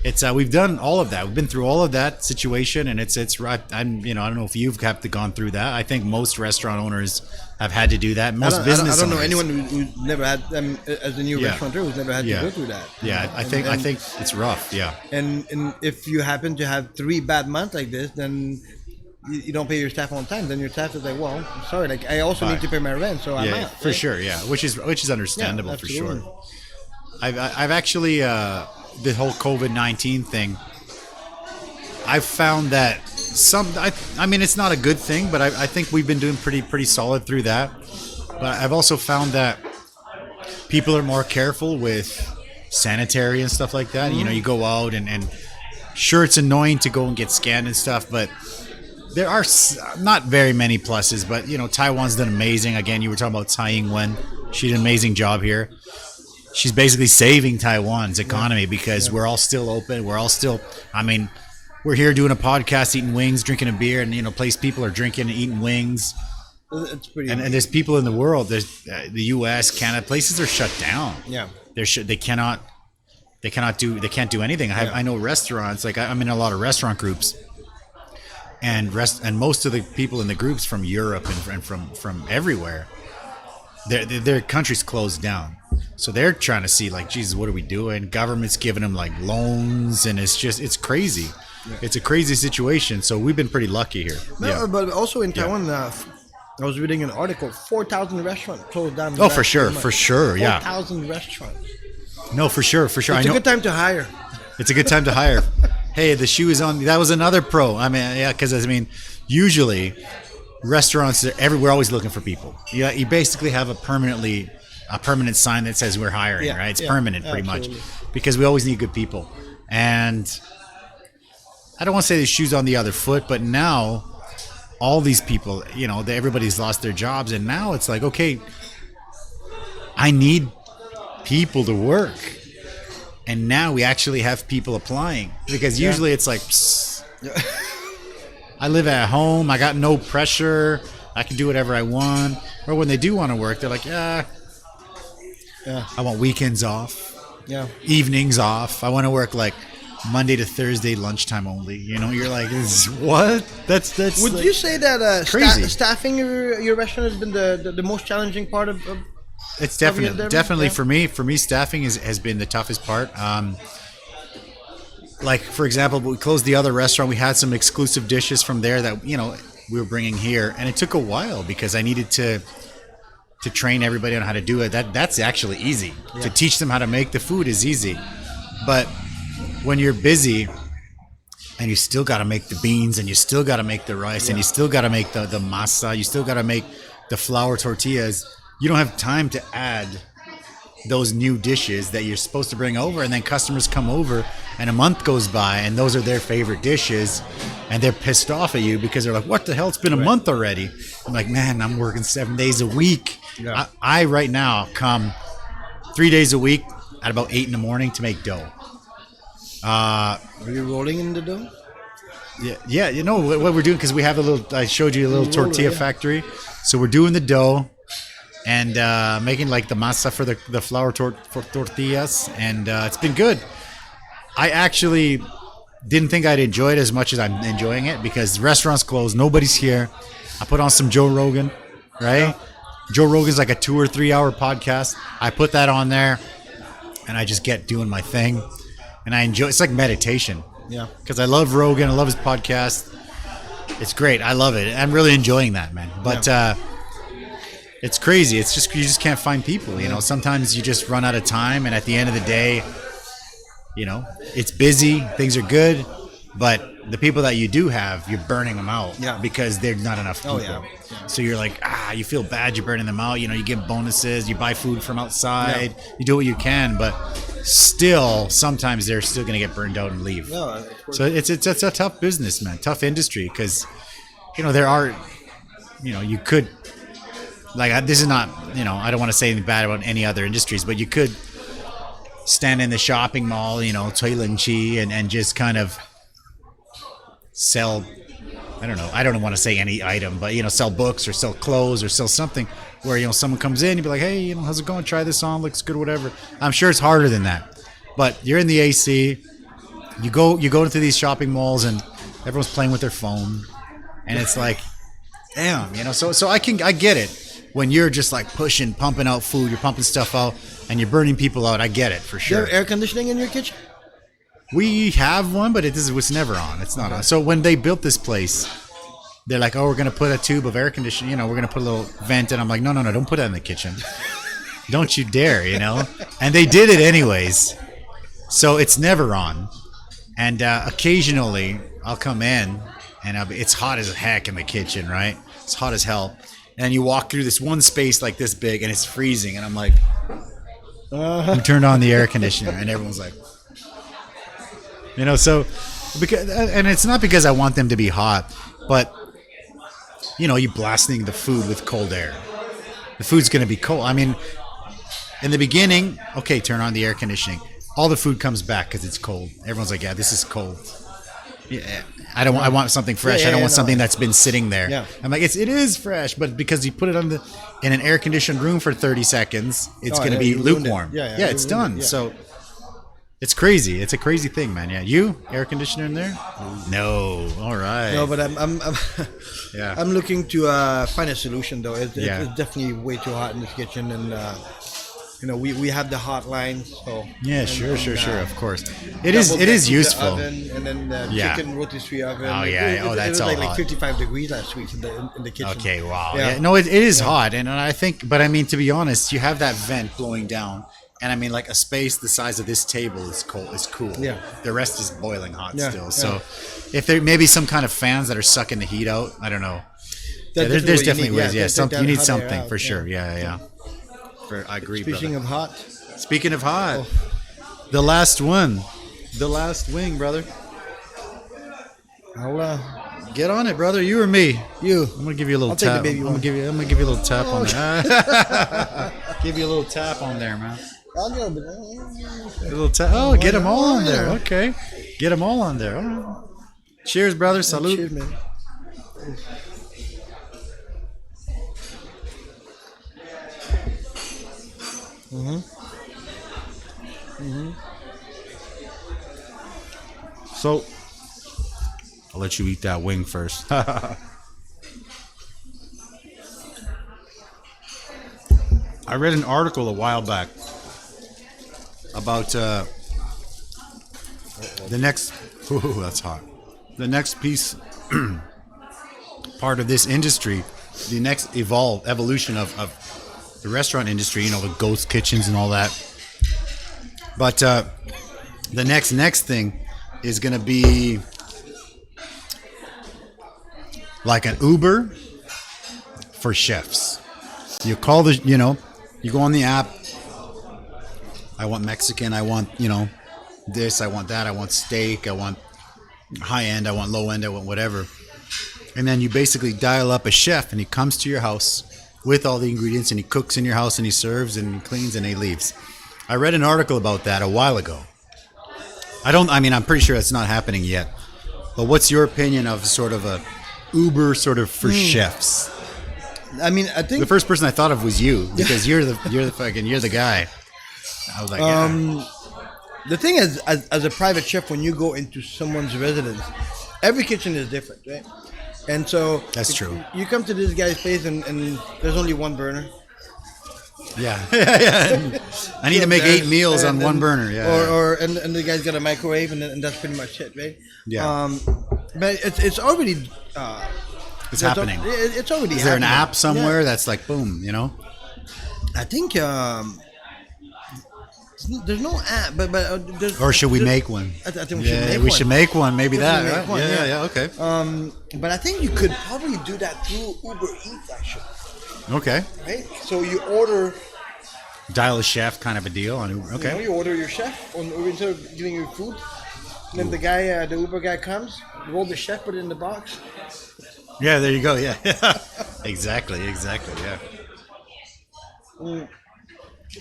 it's we've done all of that. We've been through all of that situation, and it's right. I'm I don't know if you've gone through that. I think most restaurant owners have had to do that. Most business I don't know owners. anyone who's never had as a new restaurateur who's never had to go through that. Yeah, I think it's rough. Yeah. And if you happen to have 3 bad months like this, then you don't pay your staff on time. Then your staff is like, well, I'm sorry, like I also need to pay my rent, so I'm out. For sure. Yeah, which is understandable for sure. I've actually the whole COVID-19 thing. I've found that I mean, it's not a good thing, but I think we've been doing pretty solid through that. But I've also found that people are more careful with sanitary and stuff like that. You know, you go out and sure, it's annoying to go and get scanned and stuff, but there are not very many pluses. But, you know, Taiwan's done amazing. Again, you were talking about Tsai Ing-wen. She did an amazing job here. She's basically saving Taiwan's economy because we're all still open. We're all still, I mean, we're here doing a podcast, eating wings, drinking a beer, and, you know, people are drinking and eating wings. It's pretty. And there's people in the world. There's the U.S., Canada. Places are shut down. Yeah. They can't do anything. I know restaurants. Like I'm in a lot of restaurant groups, and most of the people in the groups from Europe and from everywhere, their country's closed down. So they're trying to see, like, Jesus, what are we doing? Government's giving them like loans, and it's crazy. Yeah. It's a crazy situation. So we've been pretty lucky here. No, but also in Taiwan, I was reading an article. 4,000 restaurants closed down. Oh, for sure. 4,000 restaurants. No, for sure. It's a good time to hire. It's a good time to hire. Hey, the shoe is on. That was another pro. I mean, because usually restaurants we're always looking for people. You basically have a permanent sign that says we're hiring, right? It's permanent pretty much because we always need good people. And I don't want to say the shoe's on the other foot, but now all these people, you know, everybody's lost their jobs, and now it's like, okay, I need people to work. And now we actually have people applying because usually it's like, I live at home. I got no pressure. I can do whatever I want. Or when they do want to work, they're like, I want weekends off. Yeah. Evenings off. I want to work like Monday to Thursday lunchtime only. You know, you're like, what? That's. Would like, you say that crazy. Staffing your restaurant has been the most challenging part of it's definitely for me staffing has been the toughest part. Like, for example, we closed the other restaurant. We had some exclusive dishes from there that, you know, we were bringing here, and it took a while because I needed to train everybody on how to do it. That's actually easy. To teach them how to make the food is easy, but when you're busy and you still got to make the beans, and you still got to make the rice, and you still got to make the masa, you still got to make the flour tortillas, you don't have time to add those new dishes that you're supposed to bring over. And then customers come over and a month goes by and those are their favorite dishes, and they're pissed off at you because they're like, what the hell, it's been a month already. I'm like, man, I'm working 7 days a week. I right now come 3 days a week at about 8 a.m. to make dough. Are you rolling in the dough? Yeah. You know what we're doing, because we have I showed you a little tortilla factory. So we're doing the dough and making like the masa for the flour for tortillas, and it's been good. I actually didn't think I'd enjoy it as much as I'm enjoying it because the restaurant's closed, nobody's here. I put on some Joe Rogan, right? Joe Rogan's like a 2 or 3 hour podcast. I put that on there and I just get doing my thing, and I enjoy. It's like meditation. Yeah, because I love Rogan. I love his podcast. It's great. I love it. I'm really enjoying that, man. But it's crazy. It's just, you just can't find people. You know, sometimes you just run out of time, and at the end of the day, you know, it's busy. Things are good, but the people that you do have, you're burning them out because there's not enough people. So you're like, you feel bad. You're burning them out. You know, you get bonuses. You buy food from outside. You do what you can, but still, sometimes they're still going to get burned out and leave. So it's a tough business, man. Tough industry because, you know, there are, you know, you could, like, this is not, you know, I don't want to say anything bad about any other industries, but you could stand in the shopping mall, you know, Toilenchi, and just kind of sell, I don't want to say any item, but, you know, sell books or sell clothes or sell something where, you know, someone comes in, you'd be like, hey, you know, how's it going? Try this on, looks good, whatever. I'm sure it's harder than that. But you're in the AC, you go into these shopping malls and everyone's playing with their phone, and it's like, damn, you know. So I get it when you're just like pumping out food, you're pumping stuff out, and you're burning people out. I get it for Do you sure. have air conditioning in your kitchen? We have one, but it's never on. It's not on. So when they built this place, they're like, oh, we're gonna put a tube of air conditioning. You know, we're gonna put a little vent, and I'm like, no, don't put that in the kitchen. Don't you dare, you know. And they did it anyways. So it's never on. And occasionally I'll come in and it's hot as heck in the kitchen, right? It's hot as hell. And you walk through this one space like this big and it's freezing. And I'm like, who turned on the air conditioner? And everyone's like, you know, so, because, and it's not because I want them to be hot, but, you know, you're blasting the food with cold air. The food's going to be cold. I mean, in the beginning, okay, turn on the air conditioning. All the food comes back because it's cold. Everyone's like, yeah, this is cold. Yeah, I want something fresh. I don't want something that's been sitting there. Yeah. I'm like, it is fresh, but because you put it in an air conditioned room for 30 seconds, it's going to be lukewarm. Yeah, it's done. Yeah. So it's crazy. It's a crazy thing, man. Yeah, you air conditioner in there? No. All right. No, but Yeah. I'm looking to find a solution though. It's definitely way too hot in this kitchen, and you know, we have the hotline, so yeah, sure, of course. It is useful. Oven, and then the chicken rotisserie oven. Oh yeah, that's it was all like hot. 55 degrees last week in the kitchen. Okay, wow. Yeah. Yeah. No, it is hot, and I think, but I mean, to be honest, you have that vent blowing down, and I mean, like a space the size of this table is cool. Yeah. The rest is boiling hot still. Yeah. So, if there may be some kind of fans that are sucking the heat out, I don't know. Yeah, there's definitely ways. Yeah, you need something for sure. Yeah. I agree. Speaking of hot. Speaking of hot, the last one, the last wing, brother. I'll Get on it, brother. You or me? you. I'm gonna give you a little I'll take tap. the baby I'm one. gonna give you a little tap on there. Give you a little tap on there, man. I'll go. A little tap. Oh, get them all on there. Okay, get them all on there. All right. Cheers, brother. Salute. Cheers, man. So, I'll let you eat that wing first. I read an article a while back about the next. Ooh, that's hot. The next piece, part of this industry, the next evolution of the restaurant industry. You know, with ghost kitchens and all that. But the next thing is going to be like an Uber for chefs. You call you go on the app. I want Mexican. I want, this. I want that. I want steak. I want high end. I want low end. I want whatever. And then you basically dial up a chef and he comes to your house with all the ingredients and he cooks in your house and he serves and he cleans and he leaves. I read an article about that a while ago. I'm pretty sure it's not happening yet. But what's your opinion of sort of a Uber sort of for chefs? I mean, I think The first person I thought of was you because you're the guy. I was like, the thing is, as a private chef, when you go into someone's residence, every kitchen is different, right? And so That's true. You come to this guy's place and there's only one burner. yeah. I need to make 8 meals on one burner. Yeah. And the guy's got a microwave and that's pretty much it, right? Yeah. But it's already It's happening. It's already. Is there an happening. app somewhere Yeah. that's like boom? I think there's no app, but there's, Or should we make one? I think we should make one. should make one. Maybe We that. should Right? make one, Yeah. Okay. But I think you could probably do that through Uber Eats, actually. Okay. Right? So you order. Dial a chef kind of a deal on Uber. Okay. You order your chef on Uber instead of giving you food. Then the guy, the Uber guy comes, roll the chef, put it in the box. Yeah. There you go. Yeah. Exactly. Yeah.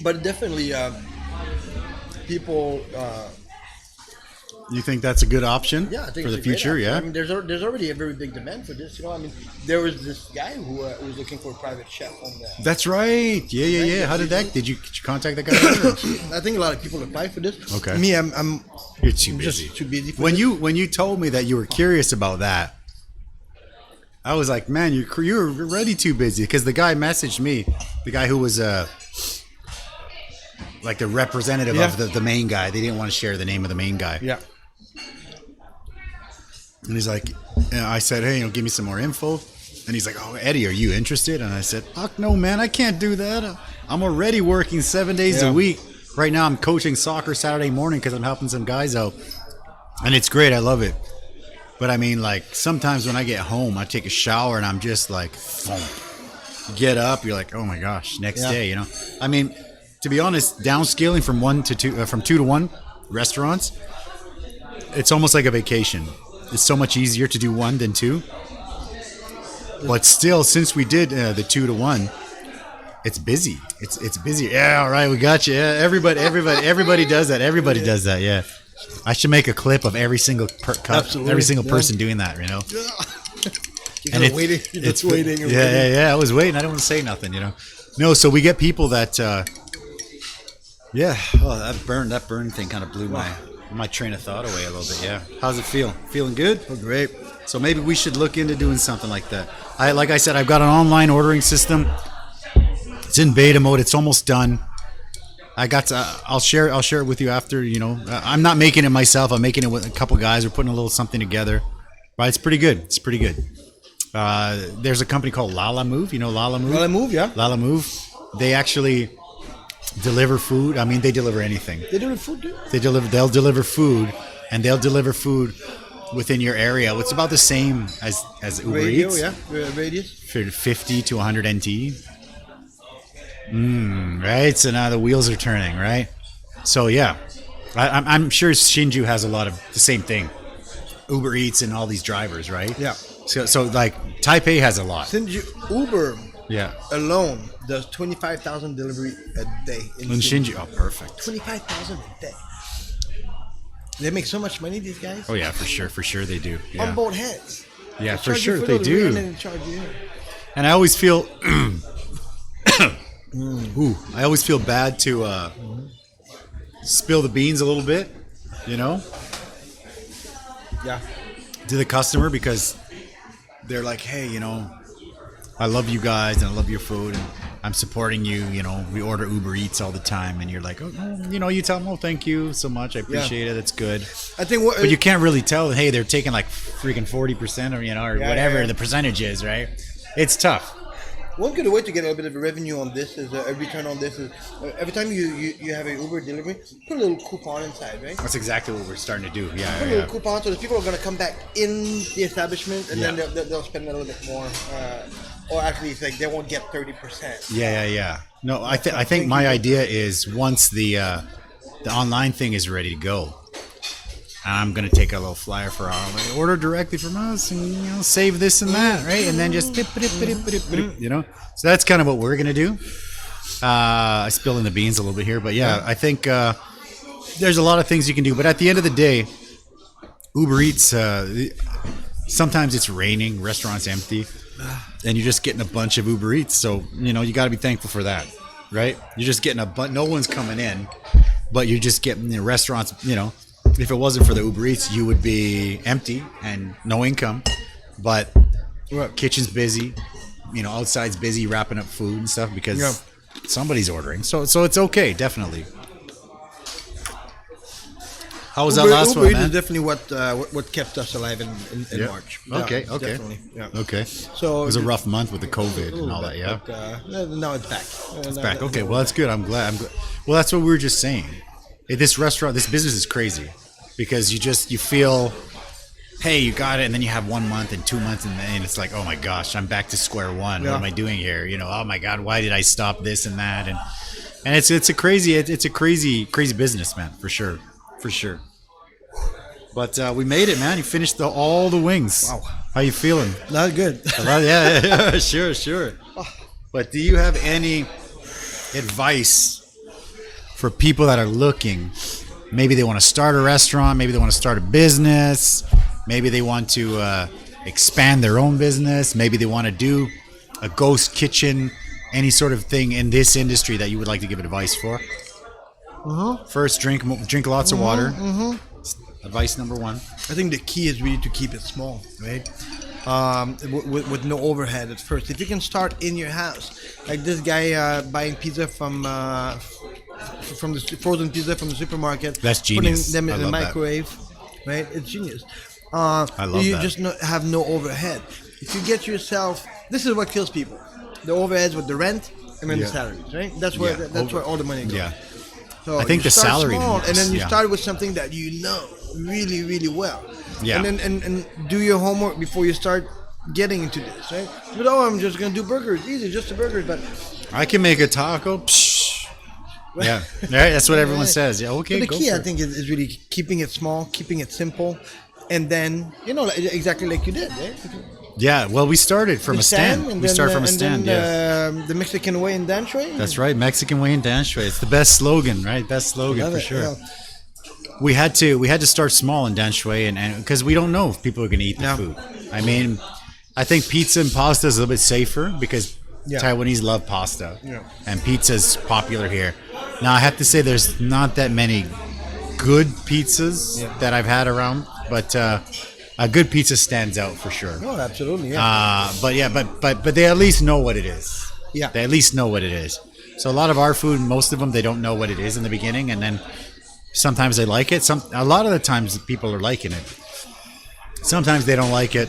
But definitely, people You think that's a good option Yeah, I think for it's the a great future? option. Yeah. I mean, there's already a very big demand for this. I mean, there was this guy who was looking for a private chef on the. That's right. Yeah. How did you contact that guy? I think a lot of people applied for this. Okay. Me, I'm You're too busy. just too busy. For When this. you told me that you were curious about that, I was like, man, you're already too busy, because the guy messaged me, the guy who was like the representative of the main guy. They didn't want to share the name of the main guy. Yeah. And he's like, and I said, hey, give me some more info. And he's like, oh, Eddie, are you interested? And I said, fuck no, man, I can't do that. I'm already working 7 days a week. Right now I'm coaching soccer Saturday morning because I'm helping some guys out. And it's great. I love it. But I mean, like, sometimes when I get home, I take a shower and I'm just like, boom. Get up, you're like, oh my gosh, next day, I mean, to be honest, downscaling from 2 to 1 restaurants, it's almost like a vacation. It's so much easier to do 1 than 2. But still, since we did the 2 to 1, it's busy. It's busy. Yeah, all right, we got you. Yeah, everybody does that. Everybody does that. Yeah, I should make a clip of every single person doing that. You're just waiting. Yeah. I was waiting. I didn't want to say nothing. No. So we get people that. That burn thing kind of blew my train of thought away a little bit. Yeah. How's it feel? Feeling good? Oh, great. So maybe we should look into doing something like that. Like I said, I've got an online ordering system. It's in beta mode. It's almost done. I'll share it with you after. I'm not making it myself. I'm making it with a couple guys. We're putting a little something together. But it's pretty good. There's a company called Lala Move. You know Lala Move? Lala Move, yeah. Lala Move. They actually deliver food. I mean, they deliver anything. They deliver food, too? They'll deliver food, and they'll deliver food within your area. It's about the same as Uber Eats. Radius. For 50 to 100 NT. Right? So now the wheels are turning, right? So yeah, I'm sure Shinju has a lot of the same thing. Uber Eats and all these drivers, right? Yeah. So like Taipei has a lot. Shinju, Uber Yeah. alone does 25,000 delivery a day in Shinju. Oh, perfect. 25,000 a day. They make so much money, these guys. Oh yeah, for sure they do. Yeah. On both hands. Yeah, They for charge you sure for they delivery and do. then they charge you. And I always feel, I always feel bad to spill the beans a little bit, Yeah. to the customer, because they're like, hey, I love you guys and I love your food and I'm supporting you. We order Uber Eats all the time, and you're like, oh, you tell them, oh, thank you so much, I appreciate it. It's good. I think But you can't really tell, hey, they're taking like freaking 40% or whatever the percentage is, right? It's tough. one good way to get a little bit of a revenue on this is a return on this is every time you have an Uber delivery, put a little coupon inside, right? That's exactly what we're starting to do. Put a Yeah. little coupon so the people are going to come back in the establishment, and Yeah. then they'll spend a little bit more, or actually it's like they won't get 30%. Yeah. No, I think my idea is once the online thing is ready to go, I'm gonna take a little flyer for our order directly from us, and save this and that, right? And then just So that's kind of what we're gonna do. I spilled in the beans a little bit here, but yeah, I think there's a lot of things you can do. But at the end of the day, Uber Eats. Sometimes it's raining, restaurants empty, and you're just getting a bunch of Uber Eats. So you got to be thankful for that, right? You're just getting no one's coming in, but you're just getting the restaurants. If it wasn't for the Uber Eats, you would be empty and no income. But kitchen's busy, outside's busy wrapping up food and stuff because somebody's ordering. So it's okay, definitely. How was that last Uber one, Eats man? is definitely what kept us alive in March. Okay. Definitely. Yeah. Okay. So it was a rough month with the COVID and all that, yeah? But, now it's back. It's back. Okay, well, that's good. I'm glad. Well, that's what we were just saying. This business is crazy because you feel, hey, you got it, and then you have 1 month and 2 months, and then it's like, oh my gosh, I'm back to square one. What am I doing here? Oh my God, why did I stop this and that? And it's a crazy business, man, for sure. But we made it, man. You finished all the wings. Wow. How you feeling? Not good. Yeah, sure. But do you have any advice for people that are looking maybe they want to start a restaurant, maybe they want to start a business, maybe they want to expand their own business, maybe they want to do a ghost kitchen, any sort of thing in this industry that you would like to give advice for. First, drink lots of water. Advice number one. I think the key is really to keep it small, right? With no overhead at first. If you can start in your house, like this guy buying pizza from the frozen pizza from the supermarket, that's genius. Putting them in the microwave, right? It's genius. I love you that. Just have no overhead. If you get yourself, this is what kills people: the overheads with the rent and then the salaries, right? That's where where all the money goes. Yeah. So I think the salary, small, and then you start with something that you know really, really well. Yeah. And then and do your homework before you start getting into this, right? But I'm just gonna do burgers, easy, just the burgers. But I can make a taco. Psh. Yeah, right. That's what everyone says. Yeah, okay. But the key, I think, is really keeping it small, keeping it simple, and then exactly like you did, right? Yeah, well, we started from a stand. We started from a stand. The Mexican way in Dan Shui. That's right, Mexican way in Dan Shui. It's the best slogan, right? Best slogan for sure. Yeah. We had to start small in Dan Shui, and because we don't know if people are going to eat the food. I mean, I think pizza and pasta is a little bit safer because Taiwanese love pasta, and pizza's popular here. Now, I have to say, there's not that many good pizzas that I've had around, but a good pizza stands out for sure. Oh, absolutely, yeah. But they at least know what it is. Yeah. They at least know what it is. So a lot of our food, most of them, they don't know what it is in the beginning, and then sometimes they like it. A lot of the times people are liking it. Sometimes they don't like it.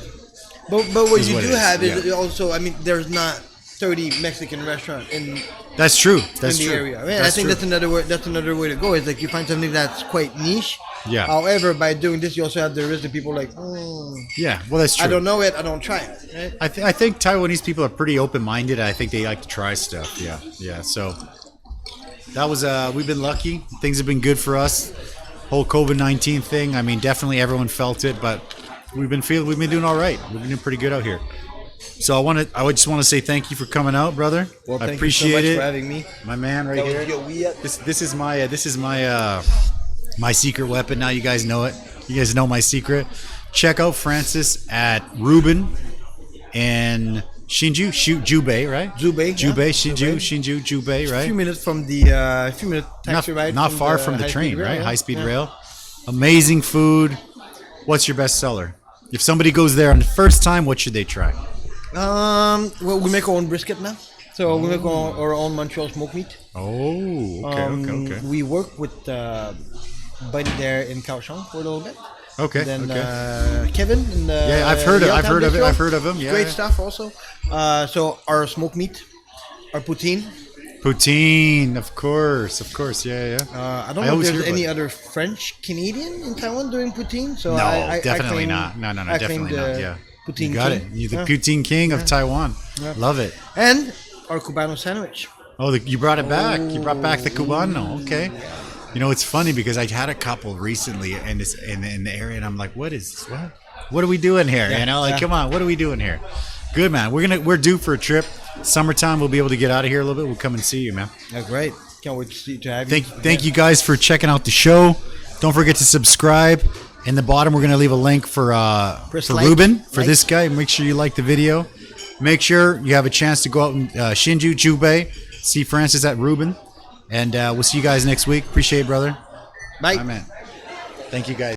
But what you do have is also, I mean, there's not 30 Mexican restaurants in that's true. That's in the true. area. I mean, I think that's another way. That's another way to go. Is like you find something that's quite niche. Yeah. However, by doing this, you also have the risk that people are like, yeah. Well, that's true. I don't know it. I don't try it. Right? I think Taiwanese people are pretty open-minded. I think they like to try stuff. Yeah. Yeah. So that was we've been lucky. Things have been good for us. Whole COVID-19 thing. I mean, definitely everyone felt it, but we've been doing all right. We've been doing pretty good out here. So I would just want to say thank you for coming out, brother. Well, I appreciate you so much it. for having me. My man, right here. This is my secret weapon. Now you guys know it. You guys know my secret. Check out Francis at Ruben and Shinju, Jubei, right? Jubei, Shinju, Jubei, right? A few minutes from the taxi ride. Not far from the train, right? High speed rail. Amazing food. What's your best seller? If somebody goes there on the first time, what should they try? Well, we make our own brisket now. So we make our own Montreal smoked meat. Oh, okay. We work with Buddy there in Kaohsiung for a little bit. Okay. Then Kevin. I've heard of him. Yeah. Great stuff also. So our smoked meat, our poutine. Poutine, of course. Yeah. I don't know if there's any other French Canadian in Taiwan doing poutine. So no, definitely not. No, definitely not. Yeah. Poutine you got king. it. You're the poutine king of Taiwan. Yeah. Love it. And our Cubano sandwich. Oh, you brought it back. You brought back the Cubano. Okay. You know, it's funny because I had a couple recently in the area, and I'm like, what are we doing here? You know, like, come on, what are we doing here? Good, man. We're due for a trip. Summertime, we'll be able to get out of here a little bit. We'll come and see you, man. Yeah, great. Can't wait to have you. Thank you guys for checking out the show. Don't forget to subscribe. In the bottom, we're going to leave a link for Ruben, for this guy. Make sure you like the video. Make sure you have a chance to go out and Shinju, Jubei, see Francis at Ruben. And we'll see you guys next week. Appreciate it, brother. Bye. Man. Thank you, guys.